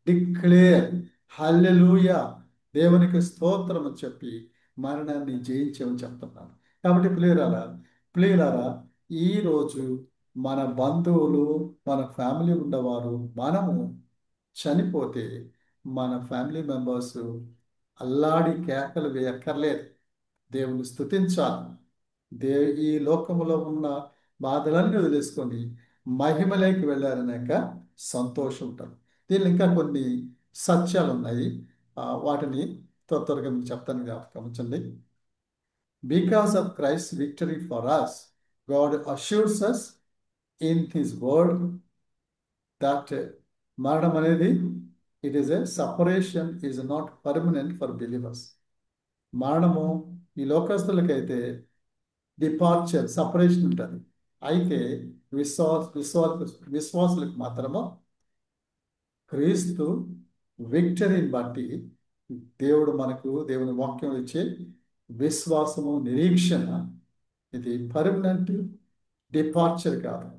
డిక్లేర్ హల్లెలూయా, దేవునికి స్తోత్రం అని చెప్పి మరణాన్ని జయించామని చెప్తున్నాను. కాబట్టి ప్రియులారా ఈరోజు మన బంధువులు, మన ఫ్యామిలీ ఉన్నవారు, మనము చనిపోతే మన ఫ్యామిలీ మెంబర్స్ అల్లాడి కేకలు వేయక్కర్లేదు, దేవుని స్తుతించాలి. ఈ లోకములో ఉన్న బాధలన్నీ వదిలేసుకొని మహిమలోకి వెళ్ళారనేక సంతోషం ఉంటుంది. దీనిలో ఇంకా కొన్ని సత్యాలు ఉన్నాయి, వాటిని త్వరగా మీకు చెప్తాను, గమనించండి. Because of Christ victory for us, God assures us in his word that మరణం అనేది it is a separation, is not permanent for believers. మరణము ఈ లోకస్తులకైతే డిపార్చర్, సపరేషన్ ఉంటుంది. అయితే విశ్వాసులకు మాత్రము క్రీస్తు విక్టరీని బట్టి దేవుని వాక్యం ఇచ్చే విశ్వాసము, నిరీక్షణ, ఇది పర్మనెంట్ డిపార్చర్ కాదు,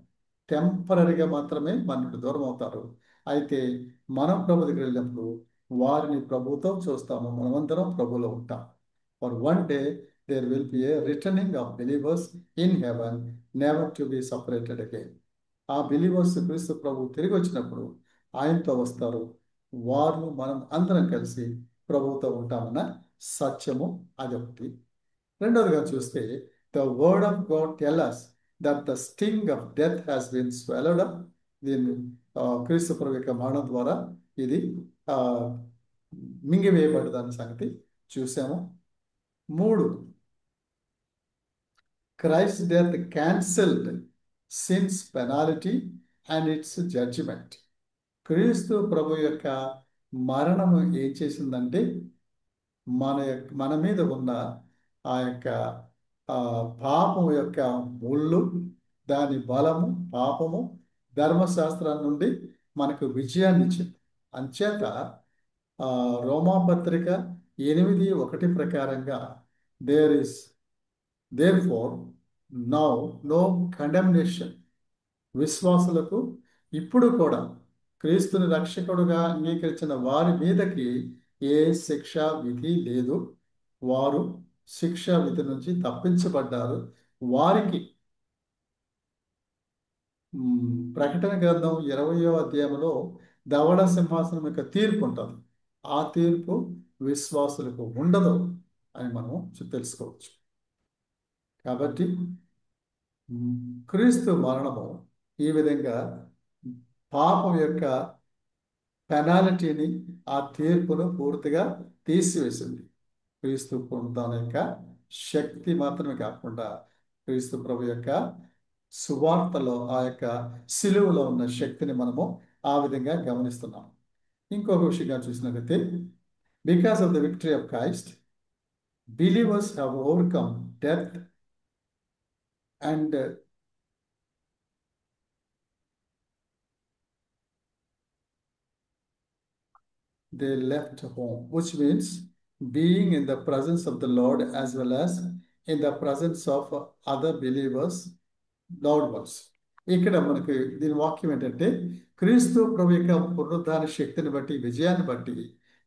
టెంపరీగా మాత్రమే మన నుండి దూరం అవుతారు. అయితే మనం ప్రభు దగ్గర వెళ్ళినప్పుడు వారిని ప్రభుతో చూస్తాము, మనమందరం ప్రభులో ఉంటాం. For one day there will be a returning of believers in heaven, never to be separated again. ఆ బిలీవర్స్ క్రీస్తు ప్రభు తిరిగి వచ్చినప్పుడు ఆయనతో వస్తారు, వారు మనం అందరం కలిసి ప్రభువుతో ఉంటామన్న సత్యము అదొకటి. రెండవదిగా చూస్తే the word of God tell us that the sting of death has been swallowed up. దీన్ని క్రీస్తు ప్రభు యొక్క మరణం ద్వారా ఇది మింగివేయబడదన్న సంగతి చూసాము. 3, Christ's death cancelled sin's penalty and its judgment. క్రీస్తు ప్రభు యొక్క మరణము ఏం చేసిందంటే మన మీద ఉన్న ఆ యొక్క పాపము యొక్క ముళ్ళు, దాని బలము, పాపము, ధర్మశాస్త్రం నుండి మనకు విజయాన్ని ఇచ్చింది. అంచేత రోమాపత్రిక 8:1 ప్రకారంగా therefore now no condemnation. విశ్వాసులకు ఇప్పుడు కూడా క్రీస్తుని రక్షకుడుగా అంగీకరించిన వారి మీదకి ఏ శిక్షా విధి లేదు. వారు శిక్షా విధి నుంచి తప్పించబడ్డారు. వారికి ప్రకటన గ్రంథం 20వ అధ్యాయంలో ధవళ సింహాసనం యొక్క తీర్పు ఉంటుంది. ఆ తీర్పు విశ్వాసులకు ఉండదు అని మనం తెలుసుకోవచ్చు. కాబట్టి క్రీస్తు మరణము ఈ విధంగా పాపం యొక్క పెనాల్టీని, ఆ తీర్పును పూర్తిగా తీసివేసింది. క్రీస్తు తన యొక్క శక్తి మాత్రమే కాకుండా క్రీస్తు ప్రభు యొక్క సువార్తలో, ఆ యొక్క సిలువలో ఉన్న శక్తిని మనము ఆ విధంగా గమనిస్తున్నాం. ఇంకొక విషయంగా చూసినట్లయితే because of the victory of Christ believers have overcome death and they left home, which means being in the presence of the Lord as well as in the presence of other believers, loved ones. ఇక్కడ మనకి దీని వాక్యం ఏంటంటే క్రీస్తు ప్రభు యొక్క పునరుద్ధాన శక్తిని బట్టి, విజయాన్ని బట్టి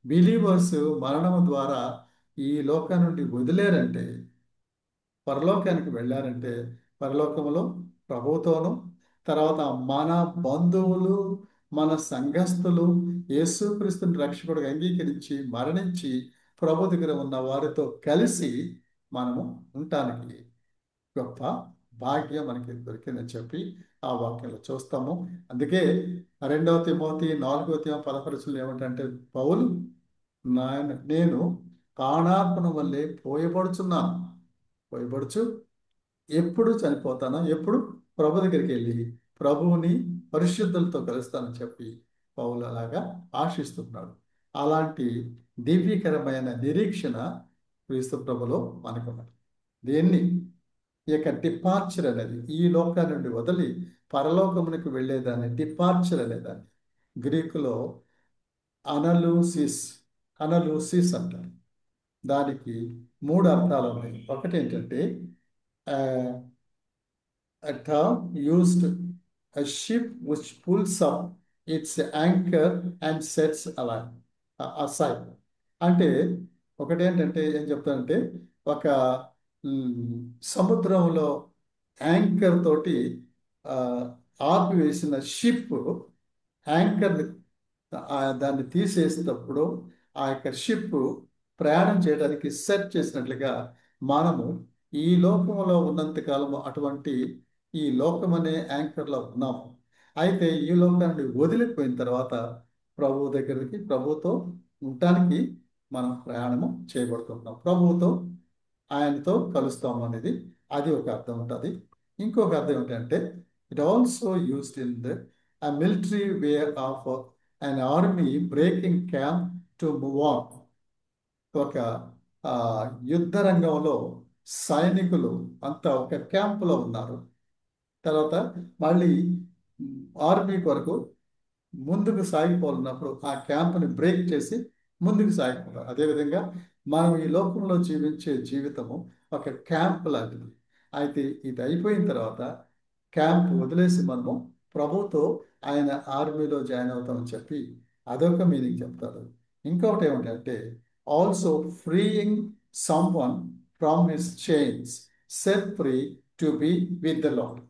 బిలీవర్స్ మరణం ద్వారా ఈ లోకం నుండి వదిలేరంటే, పరలోకానికి వెళ్ళారంటే, పరలోకములో ప్రభువుతోనూ, తర్వాత మన బంధువులు, మన సంఘస్థులు, యేసుక్రీస్తుని రక్షకుడిగా అంగీకరించి మరణించి ప్రభు దగ్గర ఉన్న వారితో కలిసి మనము ఉండటానికి గొప్ప భాగ్యం మనకి దొరికిందని చెప్పి ఆ వాక్యంలో చూస్తాము. అందుకే 2 తిమోతి 4:11 ఏమిటంటే పౌలు నేను ప్రాణార్పణ వల్లే పోయబడుచు ఎప్పుడు చనిపోతానో, ఎప్పుడు ప్రభు దగ్గరికి వెళ్ళి ప్రభువుని పరిశుద్ధులతో కలుస్తానని చెప్పి పౌలు అలాగా ఆశిస్తున్నాడు. అలాంటి దివ్యకరమైన నిరీక్షణ క్రీస్తు ప్రభులో మనకున్నది. దీన్ని ఈ యొక్క డిపార్చర్ అనేది, ఈ లోకాన్ని నుండి వదిలి పరలోకమునికి వెళ్ళేదాన్ని డిపార్చర్ అనేదాన్ని గ్రీకులో అనలూసిస్ అంటారు. దానికి 3 అర్థాలు ఉన్నాయి. ఒకటి ఏంటంటే uh, a term used a ship which pulls up its anchor and sets aside. అంటే ఒకటి ఏంటంటే ఏం చెప్తానంటే ఒక సముద్రంలో యాంకర్ తోటి ఆ, ఆపివేసిన షిప్ యాంకర్ దాన్ని తీసేసినప్పుడు ఆ యొక్క షిప్ ప్రయాణం చేయడానికి సెట్ చేసినట్లుగా మనము ఈ లోకంలో ఉన్నంత కాలము అటువంటి ఈ లోకం అనే యాంకర్లో ఉన్నాము. అయితే ఈ లోకాన్ని వదిలిపోయిన తర్వాత ప్రభు దగ్గరికి ప్రభుతో ఉండటానికి మనం ప్రయాణము చేయబడుతున్నాం. ప్రభువుతో ఆయనతో కలుస్తాము అనేది అది ఒక అర్థం ఉంటుంది. ఇంకొక అర్థం ఏంటంటే it also used in the military way of an army breaking camp to move on. ఒక యుద్ధ రంగంలో సైనికులు అంతా ఒక క్యాంపులో ఉన్నారు. తర్వాత మళ్ళీ ఆర్మీ కొరకు ముందుకు సాగిపోతున్నప్పుడు ఆ క్యాంప్ని బ్రేక్ చేసి ముందుకు సాగిపోతారు. అదేవిధంగా మనం ఈ లోకంలో జీవించే జీవితము ఒక క్యాంప్ లాంటిది. అయితే ఇది అయిపోయిన తర్వాత క్యాంప్ వదిలేసి మనము ప్రభుతో ఆయన ఆర్మీలో జాయిన్ అవుతామని చెప్పి అదొక మీనింగ్ చెప్తారు. ఇంకొకటి ఏమిటంటే also freeing some one from his chains, set free to be with the lord.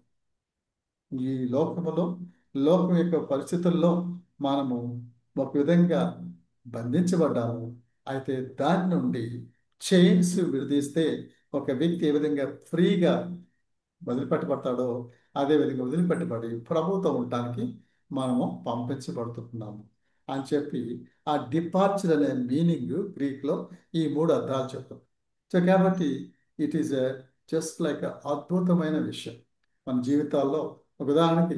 ఈ లోకములో లోకం యొక్క పరిస్థితుల్లో మనము ఒక విధంగా బంధించబడ్డాము. అయితే దాని నుండి చైన్స్ విడదీస్తే ఒక వ్యక్తి ఏ విధంగా ఫ్రీగా వదిలిపెట్టబడతాడో అదే విధంగా వదిలిపెట్టబడి ప్రభుత్వం ఉండటానికి మనము పంపించబడుతున్నాము అని చెప్పి ఆ డిపార్చర్ అనే మీనింగ్ గ్రీక్లో ఈ 3 అర్థాలు చెప్తాం. సో కాబట్టి ఇట్ ఈస్ జస్ట్ లైక్ అద్భుతమైన విషయం మన జీవితాల్లో. ఒక ఉదాహరణకి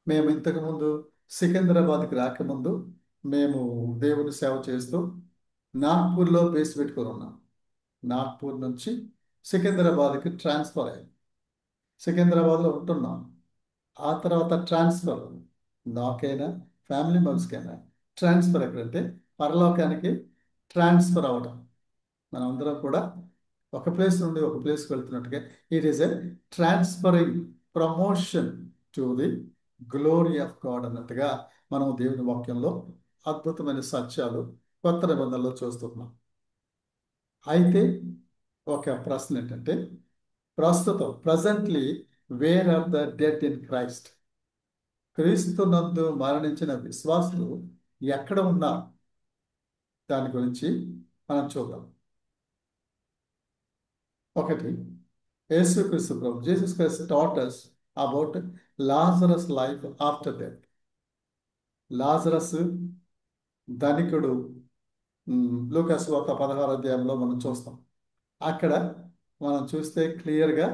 మేము ఇంతకుముందు సికింద్రాబాద్కి రాకముందు మేము దేవుని సేవ చేస్తూ నాగ్పూర్లో బేస్ పెట్టుకొని ఉన్నాం. నాగ్పూర్ నుంచి సికింద్రాబాద్కి ట్రాన్స్ఫర్ అయ్యాం. సికింద్రాబాద్లో ఉంటున్నాం. ఆ తర్వాత ట్రాన్స్ఫర్ నాకైనా ఫ్యామిలీ మెంబర్స్కైనా ట్రాన్స్ఫర్ ఎక్కడంటే పరలోకానికి ట్రాన్స్ఫర్ అవ్వడం. మనందరం కూడా ఒక ప్లేస్ నుండి ఒక ప్లేస్కి వెళ్తున్నట్టుగా it is a transferring promotion to the glory of God అన్నట్టుగా మనం దేవుని వాక్యంలో అద్భుతమైన సత్యాలు కొత్త నిబంధనలో చూస్తున్నాం. అయితే ఒక ప్రశ్న ఏంటంటే ప్రస్తుతం presently where are the dead in Christ? క్రీస్తునందు మరణించిన విశ్వాసులు ఎక్కడ ఉన్నారు? దాని గురించి మనం చూద్దాం. ఒకటి, యేసుక్రీస్తు ప్రభు Jesus Christ taught us about Lazarus life after death. Lazarus ధనికుడు లూకాసు వార్త 16వ అధ్యాయంలో మనం చూస్తాం. అక్కడ మనం చూస్తే క్లియర్గా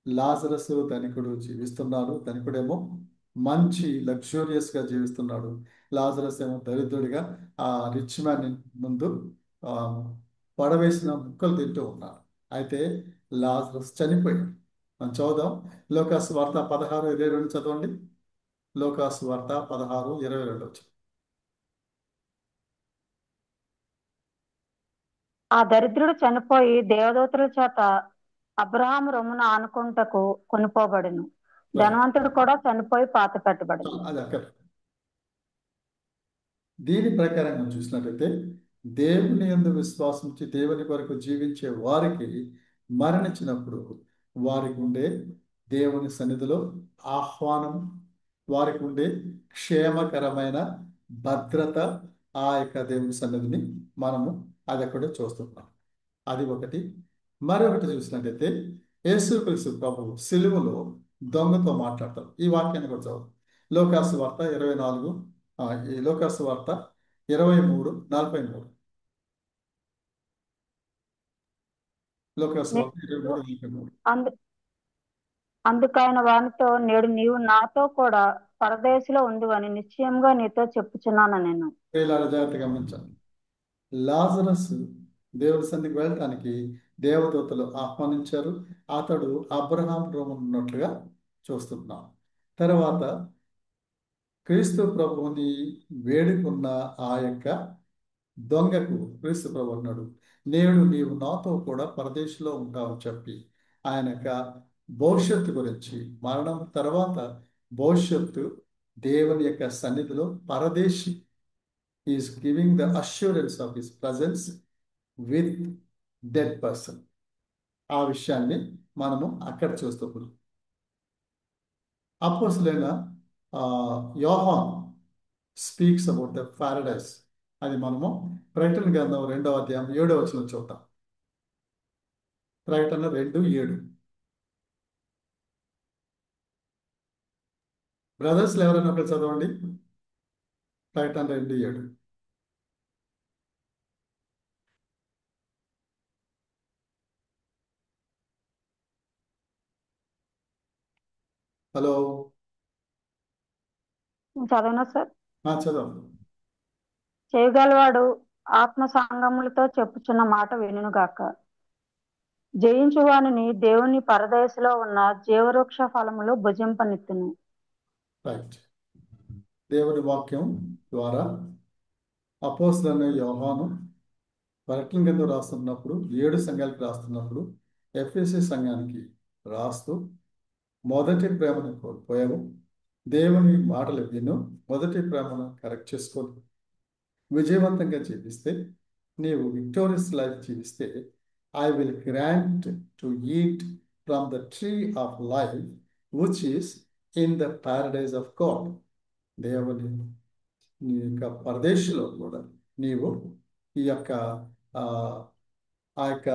లాజరస్ ధనికుడు జీవిస్తున్నాడు. ధనికుడేమో మంచి లగ్జూరియస్గా జీవిస్తున్నాడు. లాజరస్ ఏమో దరిద్రుడిగా ఆ రిచ్ మ్యాన్ ముందు పడవేసిన ముక్కలు తింటూ ఉన్నాడు. అయితే లాజరస్ చనిపోయాడు. మనం చదువుదాం. లూకాసు వార్త 16:22 చదవండి. లూకాసు వార్త 16:22. ఆ దరిద్రుడు చనిపోయి దేవదూతల చేత అబ్రహాము రొమ్మున ఆనుకుంటకు కొనుపోబడెను. ధనవంతుడు కూడా చనిపోయి పాత పెట్టబడెను. అది అక్కడ దీని ప్రకారంగా చూసినట్లయితే దేవుని యందు విశ్వాసించి దేవుని కొరకు జీవించే వారికి మరణించినప్పుడు వారికి ఉండే దేవుని సన్నిధిలో ఆహ్వానం, వారికి ఉండే క్షేమకరమైన భద్రత, ఆ యొక్క దేవుని సన్నిధిని మనము అది అక్కడే చూస్తున్నాం. అది ఒకటి. మరొకటి చూసినట్టయితే యేసుక్రీస్తు ప్రభువు సిలువలో దొంగతో మాట్లాడతారు. ఈ వాక్యాన్ని కూడా చదువు. లూకాసు వార్త 24, ఈ లూకాసు వార్త 23:43. లూకాసు వార్త 23:43. అందుకైన వానితో, నేడు నీవు నాతో కూడా పరదేశంలో ఉండువని నిశ్చయంగా నీతో చెప్పుచున్నాను నేను. జాగ్రత్తగా గమనించాలి. లాజరస్ దేవుడి సన్నిధికి వెళ్ళటానికి దేవదూతలు ఆహ్వానించారు. అతడు అబ్రహాం రూమున ఉన్నట్లుగా చూస్తున్నాం. తర్వాత క్రీస్తు ప్రభువుని వేడుకున్న ఆ యొక్క దొంగకు క్రీస్తు ప్రభు అన్నాడు, నేడు నీవు నాతో కూడా పరదేశంలో ఉంటావని చెప్పి ఆయన యొక్క భవిష్యత్తు గురించి, మరణం తర్వాత భవిష్యత్తు, దేవుని యొక్క సన్నిధిలో పరదేశి is giving the assurance of his presence with dead person. ఆ విషయాన్ని మనము అక్కడ చూస్తున్నాం. అపోస్తలుడైన యోహాన్ స్పీక్స్ అబౌట్ ద పారడైస్. అది మనము ప్రకటన గ్రంథం 2వ అధ్యాయం 7వ వచనం చూద్దాం. ప్రకటన 2:7. బ్రదర్స్ ఎవరైనా ఒకరు చదవండి. ప్రకటన 2:7. హలో, చదవనా సార్? చదవండి. చేయగలవాడు ఆత్మ సంగములతో చెప్పుచున్న మాట వినుగాక. జయించువానిని దేవుని పరదేశంలో ఉన్న జీవవృక్ష ఫలములు భుజింపనిత్తును. రైట్. దేవుని వాక్యం ద్వారా అపోస్తలుడైన యోహాను ప్రకటన గ్రంథం రాస్తున్నప్పుడు, 7 సంఘాలకు రాస్తున్నప్పుడు, ఎఫెసీ సంఘానికి రాస్తూ మొదటి ప్రేమను కోల్పోయావు, దేవుని మాటలు విను, మొదటి ప్రేమను కరెక్ట్ చేసుకో, విజయవంతంగా జీవిస్తే, నీవు విక్టోరియస్ లైఫ్ జీవిస్తే, I will grant to eat from the tree of life which is in the Paradise of God. దేవుని నీ యొక్క పరదేశంలో కూడా నీవు ఈ యొక్క ఆ యొక్క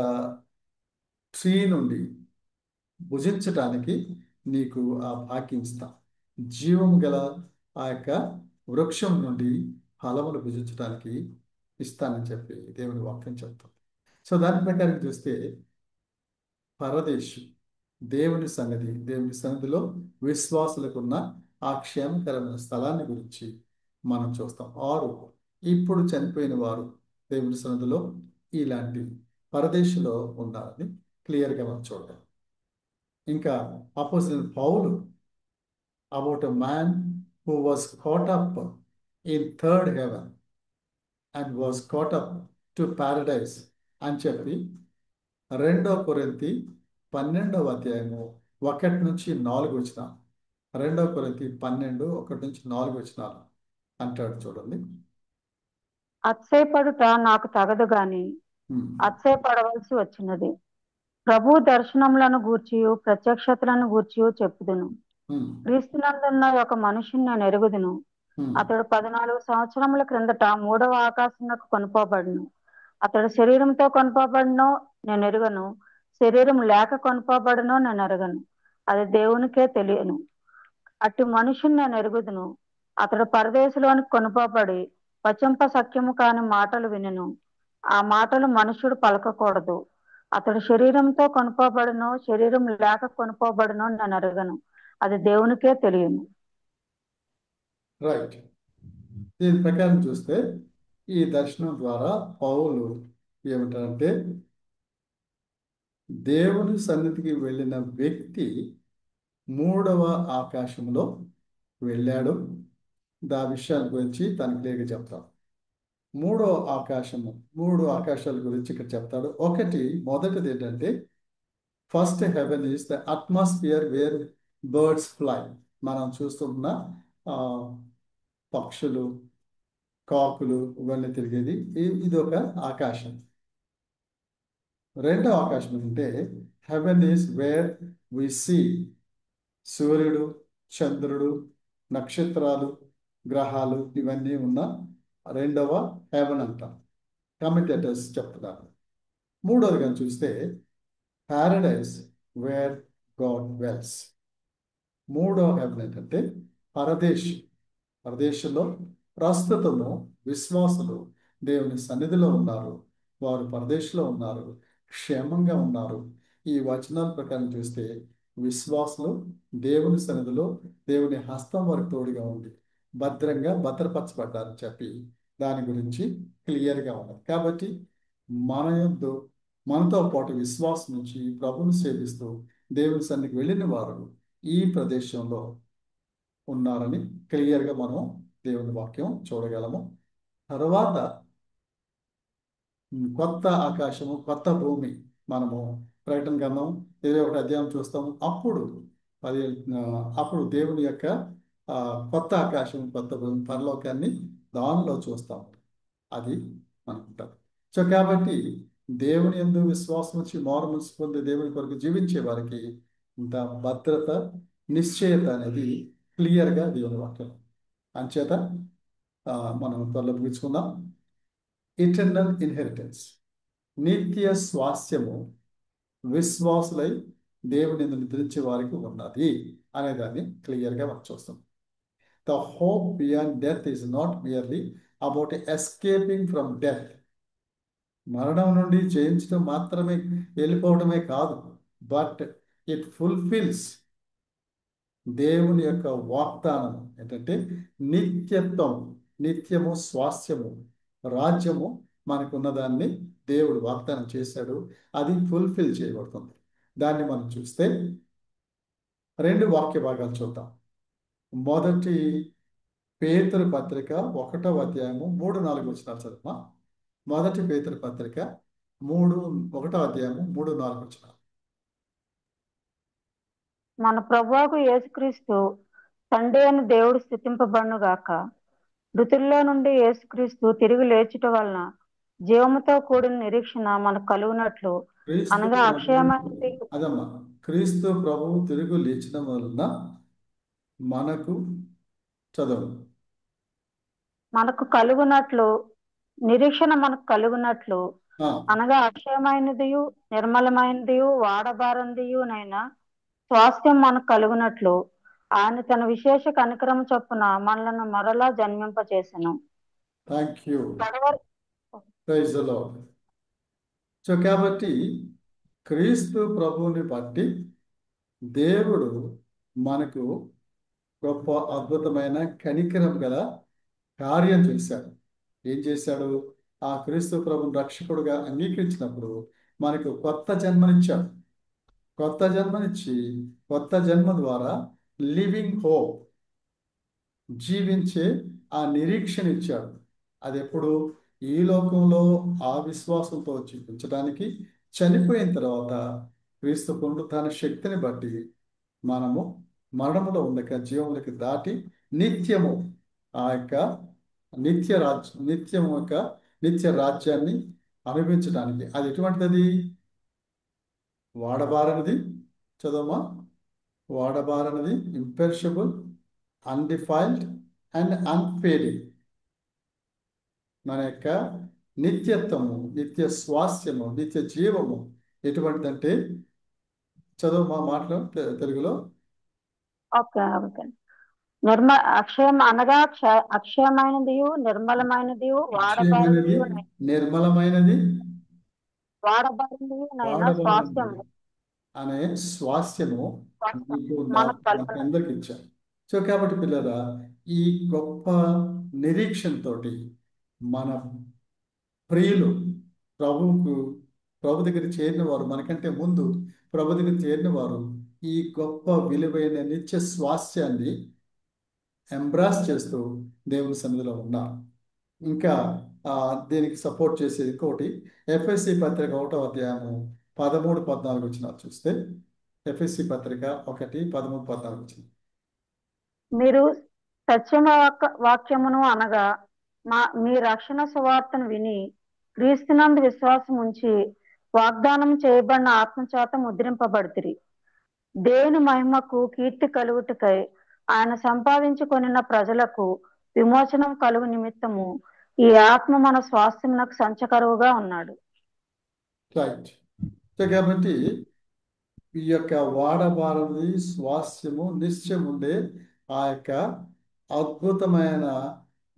ట్రీ నుండి భుజించటానికి నీకు ఆ భాగ్యం ఇస్తా. జీవం గల ఆ యొక్క వృక్షం నుండి ఫలములు భుజించడానికి ఇస్తానని చెప్పి దేవుని వాక్యం చెప్తాం. సో దాని ప్రకారం చూస్తే పరదేశం దేవుని సన్నిధి, దేవుని సన్నిధిలో విశ్వాసులకు ఉన్న ఆ క్షేమకరమైన స్థలాన్ని గురించి మనం చూస్తాం. 6 ఇప్పుడు చనిపోయిన వారు దేవుని సన్నిధిలో ఇలాంటి పరదేశంలో ఉన్నారని క్లియర్గా మనం చూడటం. ఇంకా అపోస్తలుడైన పౌలు about a man who was caught up in third heaven and was caught up to paradise అని చెప్పి 2 కొరింథీ 12వ అధ్యాయము 1-4 వచనాలు, 2 కొరింథీ 12 1-4 వచనాలు అంటాడు చూడండి. అతిశయపడుట నాకు తగదు గాని అతిశయపడవలసి వచ్చినది. ప్రభు దర్శనములను గూర్చియు ప్రత్యక్షతలను గూర్చియు చెప్పుదును. క్రీస్తునందున్న ఒక మనుషుని నేను ఎరుగుదును. అతడు 14 సంవత్సరముల క్రిందట 3వ ఆకాశమునకు కొనుపోబడును. అతడు శరీరంతో కొనుపోబడునో నేను ఎరుగను, శరీరం లేక కొనుపోబడునో నేను ఎరగను, అది దేవునికే తెలియను. అట్టి మనుషుని నేను ఎరుగుదును. అతడు పరదేశంలోనికి కొనుపోబడి వచింప సఖ్యము కాని మాటలు వినెను. ఆ మాటలు మనుషుడు పలకకూడదు. అతడు శరీరంతో కొనుపోబడునో శరీరం లేక కొనుపోబడునో నేను ఎరగను, అది దేవునికే తెలియను. రైట్. దీని ప్రకారం చూస్తే ఈ దర్శనం ద్వారా పౌలు ఏమిటంటే, దేవుని సన్నిధికి వెళ్ళిన వ్యక్తి 3వ ఆకాశంలో వెళ్ళాడు. దా విషయాల గురించి తనకు లేక చెప్తాడు. 3వ ఆకాశము, 3 ఆకాశాల గురించి ఇక్కడ చెప్తాడు. మొదటిది ఏంటంటే, first heaven is the atmosphere where birds fly. మనం చూస్తున్న పక్షులు, కాకులు ఇవన్నీ తిరిగేది, ఇది ఒక ఆకాశం. 2వ ఆకాశం అంటే heaven is where we see సూర్యుడు, చంద్రుడు, నక్షత్రాలు, గ్రహాలు ఇవన్నీ ఉన్న 2వ హెవెన్ అంటాం. కమెంటేటర్స్ చెప్తున్నారు. 3వది కానీ చూస్తే ప్యారడైజ్ వేర్ గాడ్ వెల్స్. 3వ హెవెన్ ఏంటంటే పరదేశంలో ప్రస్తుతము విశ్వాసులు దేవుని సన్నిధిలో ఉన్నారు, వారు పరదేశంలో ఉన్నారు, క్షేమంగా ఉన్నారు. ఈ వచనాల ప్రకారం చూస్తే విశ్వాసులు దేవుని సన్నిధిలో దేవుని హస్తం వారికి తోడుగా ఉంది, భద్రంగా భద్రపరచబడ్డారని చెప్పి దాని గురించి క్లియర్గా ఉన్నది. కాబట్టి మనతో పాటు విశ్వాసం నుంచి ప్రభుని సేవిస్తూ దేవుని సన్నిధికి వెళ్ళిన వారు ఈ ప్రదేశంలో ఉన్నారని క్లియర్గా మనం దేవుని వాక్యం చూడగలము. తర్వాత కొత్త ఆకాశము కొత్త భూమి మనము ప్రకటన గ్రంథం 21 అధ్యాయం చూస్తాము. అప్పుడు పది అప్పుడు దేవుని యొక్క కొత్త ఆకాశం కొత్త భూమి పరలోకాన్ని దానిలో చూస్తాం. అది అనుకుంటారు. సో కాబట్టి దేవుని యందు విశ్వాసం వచ్చి మారుమనసు పొంది దేవుని కొరకు జీవించే వారికి ఇంత భద్రత నిశ్చయత అనేది క్లియర్గా దేవుని వాక్యం. అంచేత మనం త్వరలో ముగించుకుందాం. ఇటర్నల్ ఇన్హెరిటెన్స్, నిత్య స్వాస్థ్యము విశ్వాసులై దేవుని నిద్రించే వారికి ఉన్నది అనే దాన్ని క్లియర్గా మనం చూస్తాం. The hope beyond death is not merely about escaping from death. మరణం నుండి జయించడం మాత్రమే, వెళ్ళిపోవడమే కాదు, బట్ ఇట్ ఫుల్ఫిల్స్ దేవుని యొక్క వాగ్దానం ఏంటంటే నిత్యత్వం, నిత్యము, స్వాస్థ్యము, రాజ్యము మనకున్నదాన్ని దేవుడు వాగ్దానం చేశాడు. అది ఫుల్ఫిల్ చేయబడుతుంది. దాన్ని మనం చూస్తే 2 వాక్య భాగాలు చూద్దాం. మొదటి పేతురు పత్రిక 1వ అధ్యాయము 3-4 వచనాలు చదువుమా. మొదటి పేతురు పత్రిక 1వ అధ్యాయము 3-4 వచనాలు. మన ప్రభువుకు యేసుక్రీస్తు తండ్రి అయిన దేవుడు స్తుతింపబడునుగాక. మృతుల్లో నుండి యేసుక్రీస్తు తిరిగి లేచుట వలన జీవముతో కూడిన నిరీక్షణ మనకు కలుగునట్లు, అనగా అక్షయమైనది అదమ్మా, క్రీస్తు ప్రభువు తిరుగు లేచిన వలన మనకు చదువు మనకు కలుగునట్లు, నిరీక్షణ మనకు కలుగునట్లు, అనగా అక్షయమైనదియు నిర్మలమైనదియు వాడబారందియునైనా స్వాస్థ్యం మనకు కలుగునట్లు ఆయన తన విశేష కనికరం చొప్పున మనలను మరలా జన్మింపచేసెను. Thank you. Praise the lord. So కాబట్టి క్రీస్తు ప్రభువుని బట్టి దేవుడు మనకు గొప్ప అద్భుతమైన కనికరం గల కార్యం చేశాడు. ఏం చేశాడు? ఆ క్రీస్తు ప్రభుని రక్షకుడుగా అంగీకరించినప్పుడు మనకు కొత్త జన్మనిచ్చాడు. కొత్త జన్మనిచ్చి కొత్త జన్మ ద్వారా లివింగ్ హోప్, జీవించే ఆ నిరీక్షణ ఇచ్చాడు. అది ఎప్పుడు? ఈ లోకంలో ఆ విశ్వాసంతో జీవించడానికి చనిపోయిన తర్వాత క్రీస్తు పునరుత్థాన శక్తిని బట్టి మనము మరణములో ఉండక జీవములకి దాటి నిత్యము ఆ యొక్క నిత్య రాజ్యాన్ని అనుభవించడానికి. అది ఎటువంటిది? వాడబారనిది. చదవమా. వాడబారనిది, ఇంపెరిషబుల్, అన్డిఫైల్డ్ అండ్ అన్ఫేడింగ్. మన యొక్క నిత్యత్వము, నిత్య స్వాస్థ్యము, నిత్య జీవము ఎటువంటిదంటే, చదువు మా మాటలో తెలుగులో. అక్షయం అనగా అక్షయమైనది, నిర్మలమైనది, నిర్మలమైనది, వాడబారింది అనే స్వాస్థ్యము అందరికి ఇచ్చారు. సో కాబట్టి పిల్లరా, ఈ గొప్ప నిరీక్షణతో మన ప్రియులు ప్రభు దగ్గర చేరిన వారు, మనకంటే ముందు ప్రభు దగ్గర చేరిన వారు ఈ గొప్ప విలువైన నిత్య స్వాస్థ్యాన్ని ఎంబ్రాస్ చేస్తూ దేవుని సన్నిధిలో ఉన్నారు. ఇంకా దీనికి సపోర్ట్ చేసేది ఇంకోటి, ఎఫ్ఎస్సి పత్రిక 1వ అధ్యాయము 13-14 వచనాలు చూస్తే, ఎఫ్ఎస్సి పత్రిక 1:13-14 వచనం. మీరు సత్యమ వాక్యమును అనగా మీ రక్షణ సువార్తను విని క్రీస్తునందు విశ్వాసం ఉంచి వాగ్దానం చేయబడిన ఆత్మచేత ముద్రింపబడుతురి. దేవుని మహిమకు కీర్తి కలుగుటకై ఆయన సంపాదించుకొనిన ప్రజలకు విమోచనం కలుగు నిమిత్తము ఈ ఆత్మ మన స్వాస్థ్యమునకు సంచకరువుగా ఉన్నాడు. రైట్. కాబట్టి ఈ యొక్క వాడబారది స్వాస్థ్యము, నిశ్చయం ఉండే ఆ యొక్క అద్భుతమైన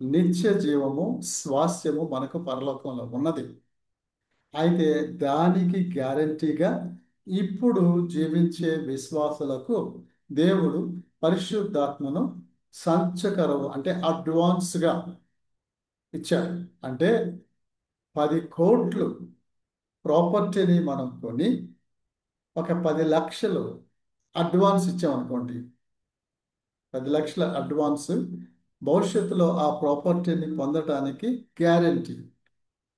నిత్య జీవము, స్వాస్థ్యము మనకు పరలోకంలో ఉన్నది. అయితే దానికి గ్యారంటీగా ఇప్పుడు జీవించే విశ్వాసులకు దేవుడు పరిశుద్ధాత్మను సంచకరవు అంటే అడ్వాన్స్గా ఇచ్చాడు. అంటే 10 కోట్లు ప్రాపర్టీని మనం కొని ఒక 10 లక్షలు అడ్వాన్స్ ఇచ్చామనుకోండి. 10 లక్షల అడ్వాన్స్ భవిష్యత్తులో ఆ ప్రాపర్టీని పొందటానికి గ్యారంటీ.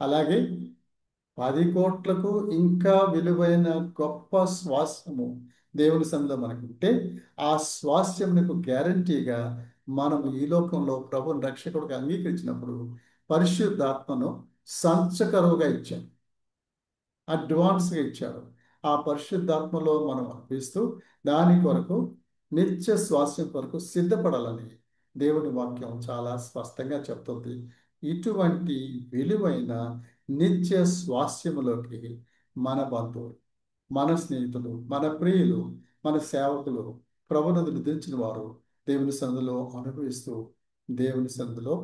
అలాగే 10 కోట్లకు ఇంకా విలువైన గొప్ప స్వాస్థ్యము దేవుని సన్నిధిలో మనకు ఉంటే, ఆ స్వాస్థ్యమునకు గ్యారంటీగా మనం ఈ లోకంలో ప్రభుని రక్షకుడిగా అంగీకరించినప్పుడు పరిశుద్ధాత్మను సంచకరువుగా ఇచ్చాడు, అడ్వాన్స్గా ఇచ్చాడు. ఆ పరిశుద్ధాత్మలో మనం అర్పిస్తూ దాని కొరకు నిత్య స్వాస్థ్యం కొరకు సిద్ధపడాలని దేవుని వాక్యం చాలా స్పష్టంగా చెప్తుంది. ఇటువంటి విలువైన నిత్య స్వాస్థ్యములోకి మన బంధువులు, మన స్నేహితులు, మన ప్రియులు, మన సేవకులు, ప్రభునందు దించిన వారు దేవుని సన్నిధిలో అనుభవిస్తూ దేవుని సన్నిధిలో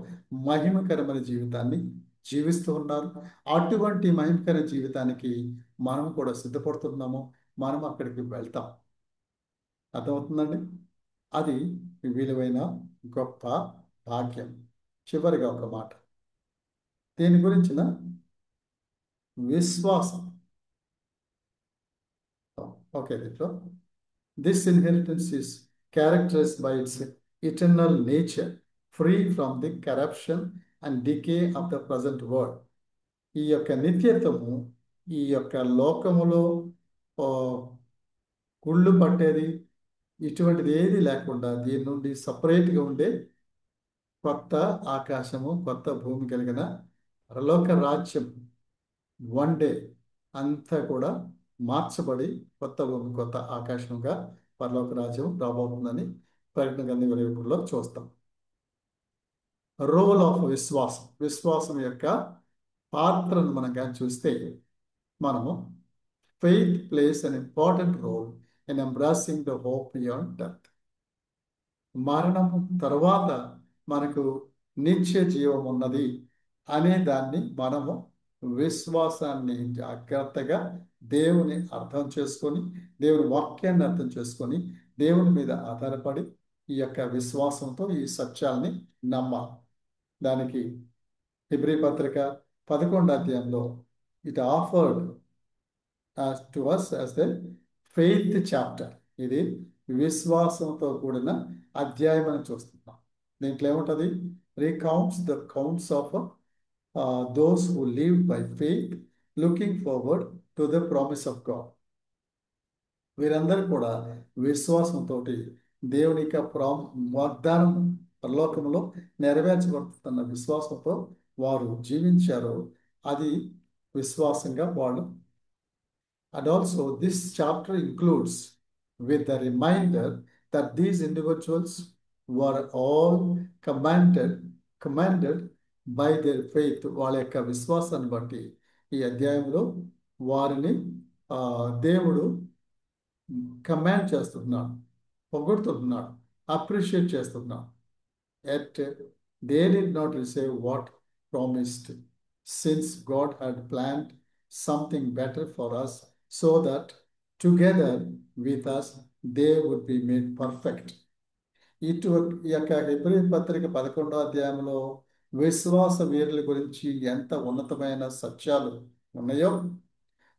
మహిమకరమైన జీవితాన్ని జీవిస్తూ ఉన్నారు. అటువంటి మహిమకర జీవితానికి మనం కూడా సిద్ధపడుతున్నాము. మనం అక్కడికి వెళ్తాం. అర్థమవుతుందండి? అది విలువైన గొప్ప భాగ్యం. చివరిగా ఒక మాట, దీని గురించిన విశ్వాసం. ఓకే, దీంట్లో this inheritance is characterized by its eternal nature, free from the corruption and decay of the present world. ఈ యొక్క నిత్యత్వము ఈ యొక్క లోకములో కుళ్ళు పట్టేది ఇటువంటిది ఏది లేకుండా దీని నుండి సపరేట్గా ఉండే కొత్త ఆకాశము, కొత్త భూమి కలిగిన పరలోక రాజ్యం వన్ డే అంతా కూడా మార్చబడి కొత్త భూమి, కొత్త ఆకాశంగా పరలోక రాజ్యం రాబోతుందని ప్రకటన గ్రంథం 21లో చూస్తాం. రోల్ ఆఫ్ విశ్వాసం, విశ్వాసం యొక్క పాత్రను మనం కానీ చూస్తే మనము faith plays an important role in embracing the hope beyond death. మరణము తర్వాత మనకు నిత్య జీవం ఉన్నది అనే దాన్ని మనము విశ్వాసాన్ని జాగ్రత్తగా దేవుని అర్థం చేసుకొని, దేవుని వాక్యాన్ని అర్థం చేసుకొని, దేవుని మీద ఆధారపడి ఈ యొక్క విశ్వాసంతో ఈ సత్యాల్ని నమ్మాలి. దానికి హెబ్రీ పత్రిక 11వ అధ్యాయంలో it offered to us as the faith chapter. ఇది విశ్వాసంతో కూడిన అధ్యాయం అని చూస్తున్నాం. దీంట్లో ఏముంటుంది? Recounts the counts of those who live by faith, looking forward to the promise of God. వీరందరూ కూడా విశ్వాసంతో దేవుని యొక్క వాగ్దానం పరలోకంలో నెరవేర్చబడుతున్న విశ్వాసంతో వారు జీవించారు. అది విశ్వాసంగా వాళ్ళు. And also this chapter includes with the reminder that these individuals were all commanded by their faith. వాళ్ళ యొక్క విశ్వాసాన్ని బట్టి ఈ అధ్యాయంలో వారిని దేవుడు కమాండ్ చేస్తున్నాడు, పొగుడుతున్నాడు, అప్రిషియేట్ చేస్తున్నాడు. Yet they did not receive what promised, since God had planned something better for us, so that together with us they would be made perfect. ఈ యొక్క హెబ్రీ పత్రిక 11వ అధ్యాయంలో విశ్వాస వీరుల గురించి ఎంత ఉన్నతమైన సత్యాలు ఉన్నాయో,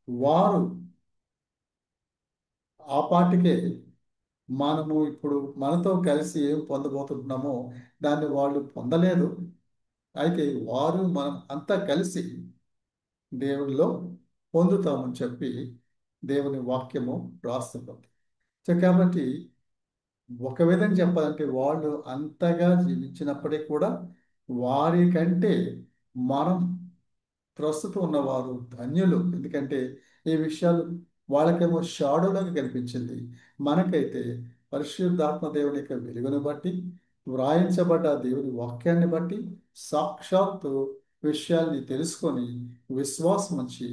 వారు ఆ పాటికే మనము ఇప్పుడు మనతో కలిసి ఏం పొందబోతున్నామో దాన్ని వాళ్ళు పొందలేదు. అయితే వారు మనం అంతా కలిసి దేవునిలో పొందుతామని చెప్పి దేవుని వాక్యము రాస్తుంది. సో కాబట్టి ఒక విధంగా చెప్పాలంటే వాళ్ళు అంతగా జీవించినప్పటికీ కూడా వారికంటే మనం ప్రస్తుతం ఉన్నవారు ధన్యులు. ఎందుకంటే ఈ విషయాలు వాళ్ళకేమో షాడోలాగా కనిపించింది, మనకైతే పరిశుద్ధాత్మ దేవుని యొక్క వెలుగును బట్టి, వ్రాయించబడ్డ దేవుని వాక్యాన్ని బట్టి సాక్షాత్తు విషయాల్ని తెలుసుకొని విశ్వాసం వచ్చి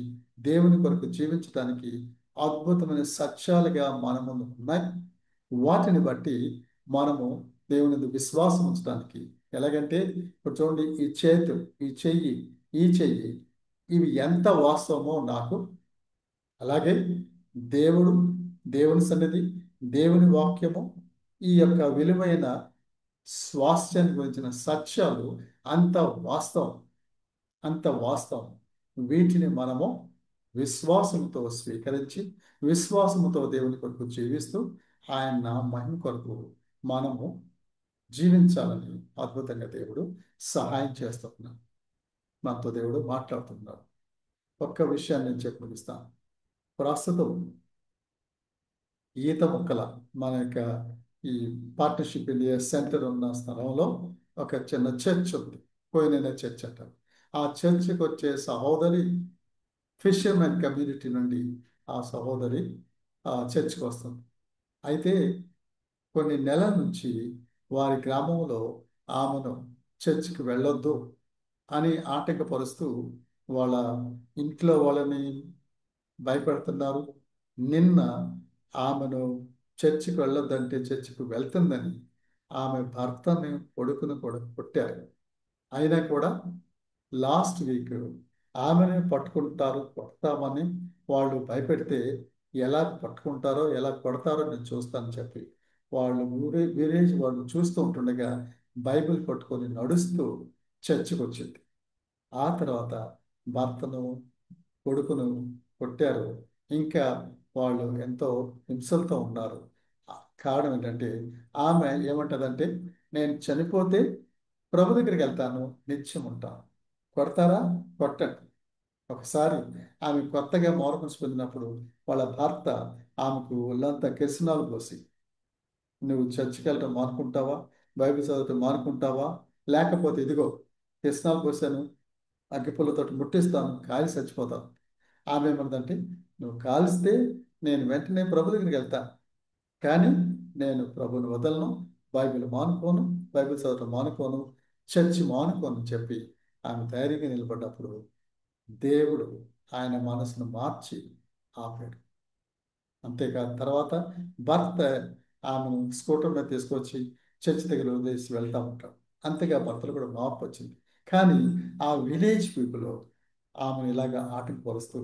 దేవుని కొరకు జీవించడానికి అద్భుతమైన సత్యాలుగా మన ముందు ఉన్నాయి. వాటిని బట్టి మనము దేవుని విశ్వాసం ఉంచడానికి ఎలాగంటే, ఇప్పుడు చూడండి, ఈ చేతు, ఈ చెయ్యి, ఈ చెయ్యి, ఇవి ఎంత వాస్తవమో నాకు, అలాగే దేవుడు, దేవుని సన్నిధి, దేవుని వాక్యము, ఈ యొక్క విలువైన స్వాస్థ్యాన్ని గురించిన సత్యాలు అంత వాస్తవం, అంత వాస్తవం. వీటిని మనము విశ్వాసంతో స్వీకరించి విశ్వాసంతో దేవుని కొరకు జీవిస్తూ ఆయన మహిమ కొరకు మనము జీవించాలని అద్భుతంగా దేవుడు సహాయం చేస్తున్నాడు. మనతో దేవుడు మాట్లాడుతున్నాడు. ఒక్క విషయాన్ని నేను చెప్పి ముగిస్తాను. ప్రస్తుతం ఈత ముక్కల మన యొక్క ఈ పార్ట్నర్షిప్ ఇండియా సెంటర్ ఉన్న స్థలంలో ఒక చిన్న చర్చ్ ఉంది. పోయిన చర్చ్ అంటారు. ఆ చర్చ్కి వచ్చే సహోదరి ఫిషర్మెన్ కమ్యూనిటీ నుండి ఆ సహోదరి ఆ చర్చ్కి వస్తుంది. అయితే కొన్ని నెలల నుంచి వారి గ్రామంలో ఆమెను చర్చ్కి వెళ్ళొద్దు అని ఆటంకపరుస్తూ వాళ్ళ ఇంట్లో వాళ్ళని భయపెడుతున్నారు. నిన్న ఆమెను చర్చికి వెళ్ళొద్దంటే చర్చికి వెళ్తుందని ఆమె భర్తని కొడుకును కూడా కొట్టారు. అయినా కూడా లాస్ట్ వీక్ ఆమెను పట్టుకుంటారు, కొడతామని వాళ్ళు భయపెడితే ఎలా పట్టుకుంటారో ఎలా కొడతారో నేను చూస్తానని చెప్పి వాళ్ళు విలేజ్ వాళ్ళు చూస్తూ ఉంటుండగా బైబిల్ పట్టుకొని నడుస్తూ చర్చికి వచ్చింది. ఆ తర్వాత భర్తను కొడుకును కొట్టారు. ఇంకా వాళ్ళు ఎంతో హింసలతో ఉన్నారు. కారణం ఏంటంటే ఆమె ఏమంటదంటే, నేను చనిపోతే ప్రభు దగ్గరికి వెళ్తాను, నిత్యం ఉంటాను. కొడతారా? కొట్టండి. ఒకసారి ఆమె కొత్తగా మారుమనసు పొందినప్పుడు వాళ్ళ భర్త ఆమెకు ఒళ్ళంతా కిరసనాలు పోసి, నువ్వు చర్చికి వెళ్ళటం మానుకుంటావా, బైబిల్ చదవటం మానుకుంటావా, లేకపోతే ఇదిగో కిరసనాలు పోసాను, అగ్గిపుల్లతో ముట్టిస్తాను, కాలి చచ్చిపోతాను. ఆమె ఏమందంటే, నువ్వు కాలిస్తే నేను వెంటనే ప్రభు దగ్గరికి వెళ్తాను, కానీ నేను ప్రభుని వదలను, బైబిల్ మానుకోను, బైబిల్ చదవటం మానుకోను, చర్చి మానుకోను చెప్పి ఆమె ధైర్యంగా నిలబడ్డప్పుడు దేవుడు ఆయన మనసును మార్చి ఆపాడు. అంతేకాదు తర్వాత భర్త ఆమెను స్కూటర్ మీద తీసుకొచ్చి చర్చి దగ్గర వదిలేసి వెళ్తా ఉంటాడు. అంతేగా భర్తలు కూడా మార్పు వచ్చింది. కానీ ఆ విలేజ్ పీపుల్ ఆమెను ఇలాగా ఆటంకపరుస్తూ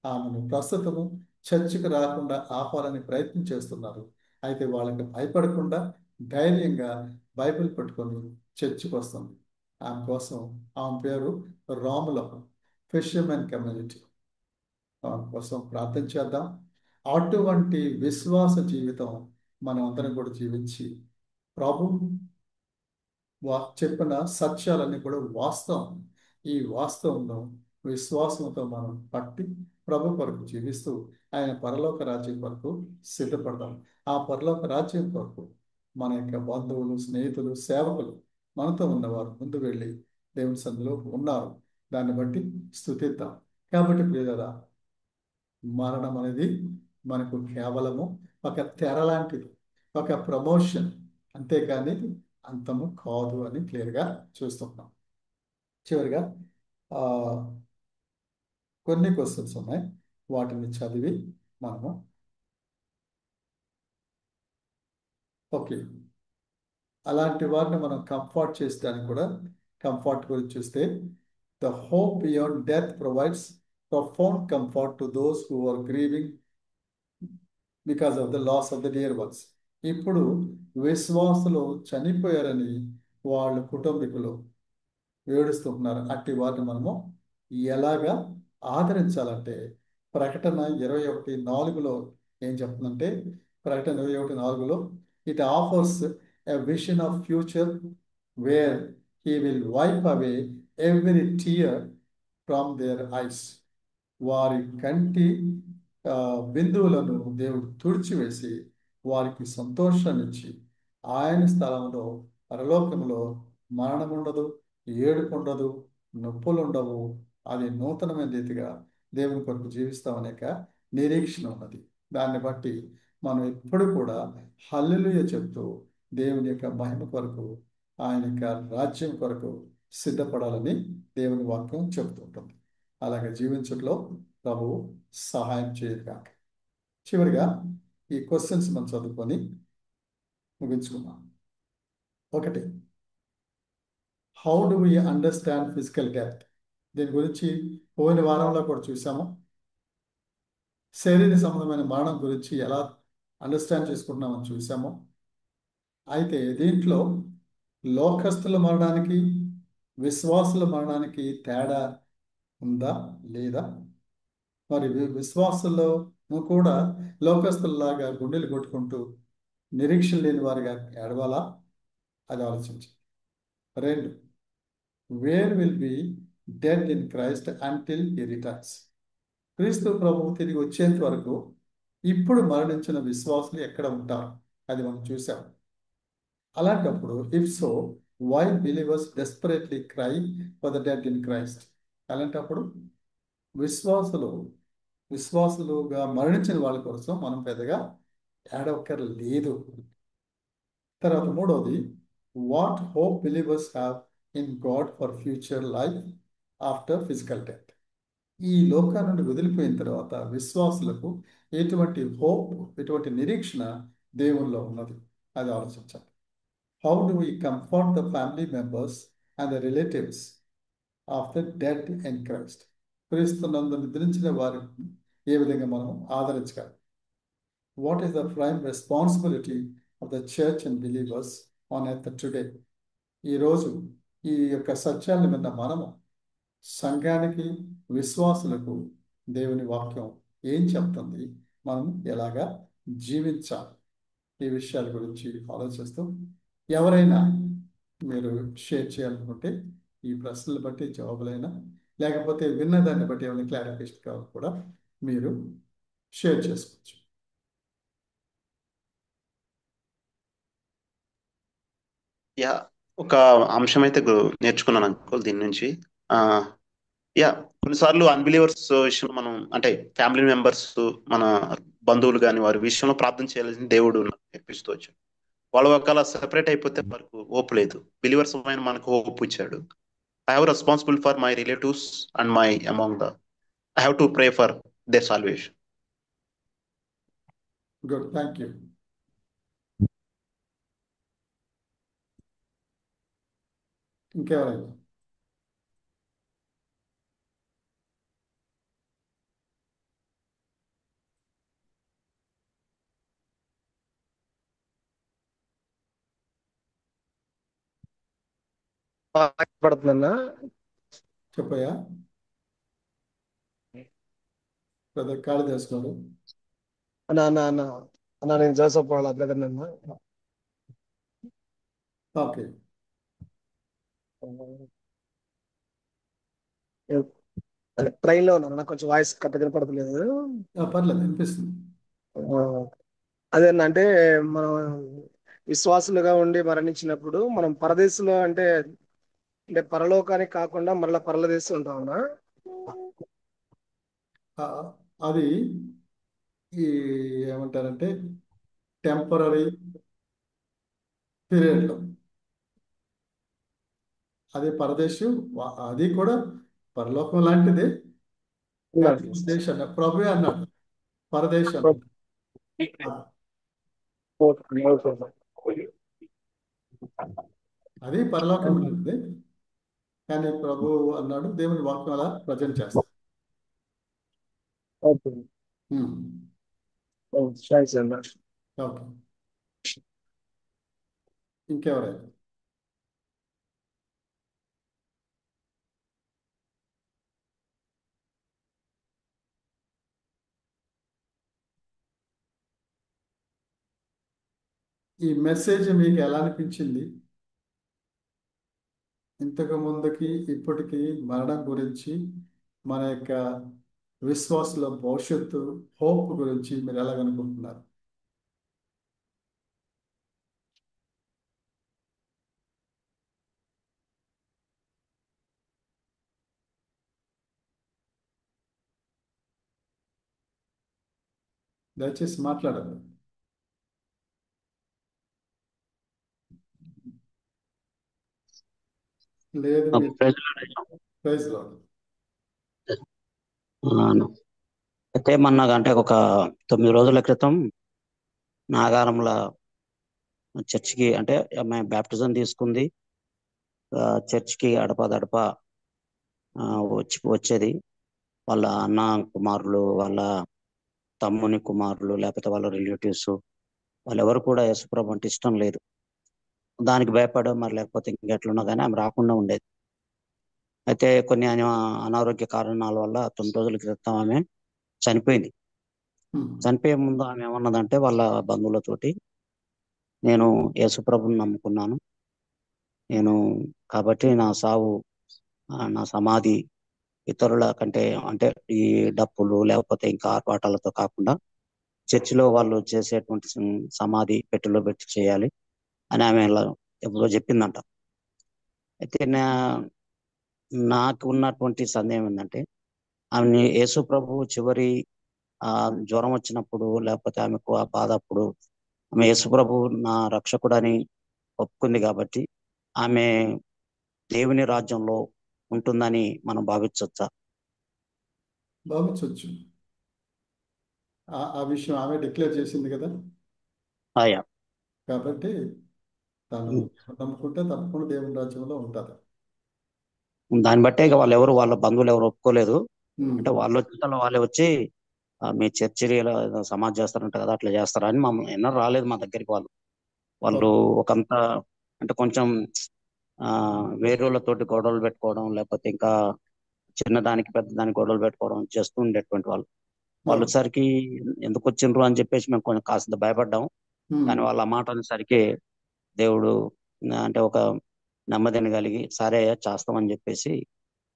ఆమెను ప్రస్తుతము చర్చికి రాకుండా ఆపాలని ప్రయత్నం చేస్తున్నారు. అయితే వాళ్ళకి భయపడకుండా ధైర్యంగా బైబిల్ పట్టుకొని చర్చికి వస్తుంది. ఆమె కోసం ఆమె పేరు రాముల ఫిషర్మెన్ కమ్యూనిటీ. ఆమె కోసం ప్రార్థన చేద్దాం. అటువంటి విశ్వాస జీవితం మనం అందరం కూడా జీవించి ప్రభు చెప్పిన సత్యాలన్నీ కూడా వాస్తవం. ఈ వాస్తవంలో విశ్వాసంతో మనం పట్టి ప్రభు కొరకు జీవిస్తూ ఆయన పరలోక రాజ్యం కొరకు సిద్ధపడదాం. ఆ పరలోక రాజ్యం కొరకు మన యొక్క బంధువులు, స్నేహితులు, సేవకులు, మనతో ఉన్నవారు ముందు వెళ్ళి దేవుని సన్నిధిలో ఉన్నారు. దాన్ని బట్టి స్తుతిద్దాం. కాబట్టి ప్రియులారా, మరణం అనేది మనకు కేవలము ఒక తెర లాంటిది, ఒక ప్రమోషన్, అంతేకాని అంతము కాదు అని క్లియర్గా చూస్తున్నాం. చివరిగా ఆ, కొన్ని క్వశ్చన్స్ ఉన్నాయి, వాటిని చదివి మనము ఓకే అలాంటి వారిని మనం కంఫర్ట్ చేసడానికి కూడా కంఫర్ట్ గురించి చూస్తే the hope beyond death provides profound comfort to those who are grieving because of the loss of the dear ones. ఇప్పుడు విశ్వాసులు చనిపోయారని వాళ్ళ కుటుంబీకులు ఏడుస్తున్నారు. అట్టి వారిని మనము ఎలాగా ఆదరించాలంటే ప్రకటన 21:4 ఏం చెప్తుందంటే, ప్రకటన 21:4 it offers a vision of future where he will wipe away every tear from their eyes. వారి కంటి బిందువులను దేవుడు తుడిచివేసి వారికి సంతోషాన్ని ఇచ్చి ఆయన స్థలంలో పరలోకంలో మరణం ఉండదు, ఏడుపు ఉండదు, నొప్పులు ఉండవు. అది నూతనమైన రీతిగా దేవుని కొరకు జీవిస్తామనే నిరీక్షణ ఉన్నది. దాన్ని బట్టి మనం ఎప్పుడు కూడా హల్లెలూయా చెప్తూ దేవుని యొక్క మహిమ కొరకు, ఆయన యొక్క రాజ్యం కొరకు సిద్ధపడాలని దేవుని వాక్యం చెబుతుంటుంది. అలాగే జీవించట్లో ప్రభువు సహాయం చేయగాక. చివరిగా ఈ క్వశ్చన్స్ మనం చదువుకొని ముగించుకున్నాం. ఒకటి, how do we understand physical death? దీని గురించి పోయిన వారంలో కూడా చూసాము. శరీర సంబంధమైన మరణం గురించి ఎలా అండర్స్టాండ్ చేసుకుంటున్నామని చూసాము. అయితే దీంట్లో లోకస్తుల మరణానికి విశ్వాసుల మరణానికి తేడా ఉందా లేదా? మరి విశ్వాసుల్లో కూడా లోకస్తుల్లాగా గుండెలు కొట్టుకుంటూ నిరీక్షణ లేని వారిగా ఏడవాలా? అది ఆలోచించి. 2, where will be dead in Christ until he returns? క్రీస్తు ప్రభువు తిరిగి వచ్చేంత వరకు ఇప్పుడు మరణించిన విశ్వాసులు ఎక్కడ ఉంటారు అది మనం చూసాం. అలాంటప్పుడు if so why believers desperately cry for the dead in Christ. అలాంటప్పుడు విశ్వాసులుగా మరణించిన వాళ్ళ కోసం మనం పెద్దగా ఏడవక్కర్ లేదు. తర్వాత మూడవది, what hope believers have in God for future life after physical death. ఈ లోకా నుండి వదిలిపోయిన తర్వాత విశ్వాసులకు ఎటువంటి హోప్, ఎటువంటి నిరీక్షణ దేవుల్లో ఉన్నది అది ఆలోచించాలి. How do we comfort the family members and the relatives of the dead in Christ. క్రీస్తునందు నిద్రించిన వారిని ఏ విధంగా మనం ఆదరించగలం. What is the prime responsibility of the church and believers on earth today. ఈరోజు ఈ యొక్క సత్యాన్ని విన్న మనము సంఘానికి, విశ్వాసులకు దేవుని వాక్యం ఏం చెప్తుంది, మనం ఎలాగా జీవించాలి, ఈ విషయాల గురించి ఆలోచిస్తూ ఎవరైనా మీరు షేర్ చేయాలనుకుంటే ఈ ప్రశ్నలు బట్టి జవాబులైనా, లేకపోతే విన్నదాన్ని బట్టి ఏమైనా క్లారిఫికేషన్ కావాలి కూడా మీరు షేర్ చేసుకోవచ్చు. యా, ఒక అంశం అయితే నేర్చుకున్నాను అంకుల్ దీని నుంచి. యా, కొన్నిసార్లు అన్బిలీవర్స్ విషయంలో మనం అంటే ఫ్యామిలీ మెంబర్స్, మన బంధువులు కానీ వారి విషయంలో ప్రార్థన చేయాల్సిన దేవుడు నేర్పిస్తూ వచ్చాడు. వాళ్ళు ఒకవేళ సెపరేట్ అయిపోతే మనకు హోప్ లేదు. బిలీవర్స్ పైన మనకు హోప్ ఇచ్చాడు. I have responsible for my relatives and my among I have to pray for their salvation. Good, thank you. ఇంకెవరైనా? పడుతుందన్నా చెప్పయ్యా. బ్రదర్ కాళిదాస్ గారు. అన్నా అన్నా అన్నా అన్నా నేను జోసఫ్ వాళ్ళ బ్రదర్ అన్నా. ఓకే, ట్రైన్ లో ఉన్నా, కొంచెం వాయిస్ కరెక్ట్ కనపడతలేదు. పర్లేదు, వినిపిస్తుంది. అదేనా అంటే మనం విశ్వాసులుగా ఉండి మరణించినప్పుడు మనం పరదేశంలో అంటే అంటే పరలోకానికి కాకుండా మళ్ళీ పరదేశం ఉంటామన్నా. అది ఈ ఏమంటారంటే టెంపరీ పీరియడ్లో అది పరదేశం, అది కూడా పరలోకం లాంటిదే. దేశం ప్రభువే అన్నాడు పరదేశం. అది పరలోకం లాంటిదే, కానీ ప్రభు అన్నాడు దేవుని వాక్యం అలా ప్రజెంట్ చేస్తాడు. ఓకే, ఇంకెవరైనా? ఈ మెసేజ్ మీకు ఎలా అనిపించింది? ఇంతకు ముందుకి ఇప్పటికీ మరణం గురించి, మన యొక్క విశ్వాసుల భవిష్యత్తు, హోప్ గురించి మీరు ఎలాగనుకుంటున్నారు? దయచేసి మాట్లాడండి. లేదు, ప్రైజ్ లార్డ్. అయితే మొన్న అంటే ఒక 9 రోజుల క్రితం నాగారంలో చర్చికి అంటే మేము బ్యాప్టిజం తీసుకుంది, చర్చికి అడపదడప వచ్చేది వాళ్ళ అన్న కుమారులు, వాళ్ళ తమ్ముని కుమారులు, లేకపోతే వాళ్ళ రిలేటివ్స్, వాళ్ళెవరు కూడా యేసుప్రభు అంటే ఇష్టం లేదు. దానికి భయపడో మరి లేకపోతే ఇంకెట్లున్నా కానీ ఆమె రాకుండా ఉండేది. అయితే కొన్ని అనారోగ్య కారణాల వల్ల 9 రోజుల క్రితం ఆమె చనిపోయింది. చనిపోయే ముందు ఆమె ఏమన్నదంటే వాళ్ళ బంధువులతోటి, నేను యేసుప్రభుని నమ్ముకున్నాను, నేను కాబట్టి నా సావు, నా సమాధి ఇతరుల కంటే అంటే ఈ డప్పులు లేకపోతే ఇంకా ఆర్భాటాలతో కాకుండా చర్చిలో వాళ్ళు చేసేటువంటి సమాధి పెట్టెలో పెట్టి చేయాలి అని ఆమె ఎప్పుడో చెప్పిందంట. అయితే నాకు ఉన్నటువంటి సందేహం ఏంటంటే ఆమె యేసు ప్రభు చివరి జ్వరం వచ్చినప్పుడు లేకపోతే ఆమెకు ఆ బాధ అప్పుడు ఆమె యేసు ప్రభు నా రక్షకుడని ఒప్పుకుంది కాబట్టి ఆమె దేవుని రాజ్యంలో ఉంటుందని మనం భావించవచ్చా? భావించవచ్చు. ఆ విషయం ఆమె డిక్లేర్ చేసింది కదా, ఆయా కాబట్టి తను నమ్ముకుంటే తప్పకుండా దేవుని రాజ్యంలో ఉంటారు. దాన్ని బట్టే ఇక వాళ్ళ బంధువులు ఎవరు ఒప్పుకోలేదు. అంటే వాళ్ళే వచ్చి మీ చర్చిలో సమాధి చేస్తారంట కదా, అట్లా చేస్తారా అని మమ్మల్ని ఎన్నో రాలేదు మా దగ్గరికి. వాళ్ళు ఒకంత అంటే కొంచెం వేరేళ్ళతోటి గొడవలు పెట్టుకోవడం లేకపోతే ఇంకా చిన్నదానికి పెద్ద దానికి గొడవలు పెట్టుకోవడం చేస్తూ ఉండేటువంటి వాళ్ళు సరికి ఎందుకు వచ్చిండ్రు అని చెప్పేసి మేము కొంచెం కాస్త భయపడ్డాం. కానీ వాళ్ళ మాట అనేసరికి దేవుడు అంటే ఒక నెమ్మదిని కలిగి సరే చేస్తామని చెప్పేసి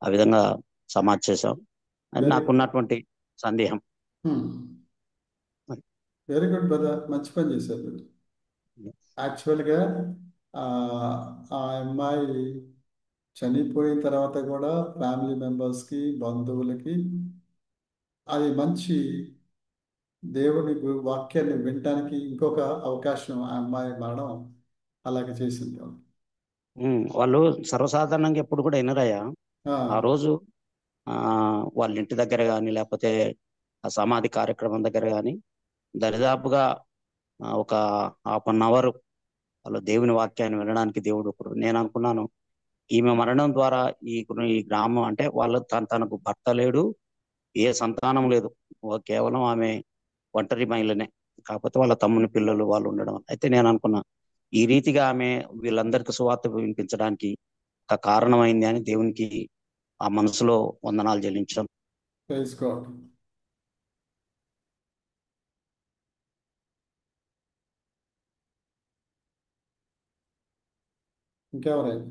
ఆ విధంగా సమాధి చేశాం అని నాకున్నటువంటి సందేహం. వెరీ గుడ్ బ్రదర్, మంచి పని చేశారు. యాక్చువల్గా ఆ అమ్మాయి చనిపోయిన తర్వాత కూడా ఫ్యామిలీ మెంబర్స్కి బంధువులకి అది మంచి దేవుని వాక్యాన్ని వినటానికి ఇంకొక అవకాశం ఆ అమ్మాయి మరణం అలాగే చేసింది. వాళ్ళు సర్వసాధారణంగా ఎప్పుడు కూడా వినరయ్యా. ఆ రోజు వాళ్ళ ఇంటి దగ్గర కానీ లేకపోతే ఆ సమాధి కార్యక్రమం దగ్గర కానీ దరిదాపుగా ఒక 1/2 వాళ్ళు దేవుని వాక్యాన్ని వినడానికి దేవుడు ఒకడు. నేను అనుకున్నాను ఈమె మరణం ద్వారా ఈ గ్రామం అంటే తనకు భర్త లేడు, ఏ సంతానం లేదు, కేవలం ఆమె ఒంటరి మహిళనే, కాకపోతే వాళ్ళ తమ్ముని పిల్లలు వాళ్ళు ఉండడం. అయితే నేను అనుకున్నా ఈ రీతిగా ఆమె వీళ్ళందరికీ సువార్త వినిపించడానికి ఒక కారణమైంది అని దేవునికి ఆ మనసులో వందనాలు చెల్లించాం. Praise God. ఇంకెవరైనా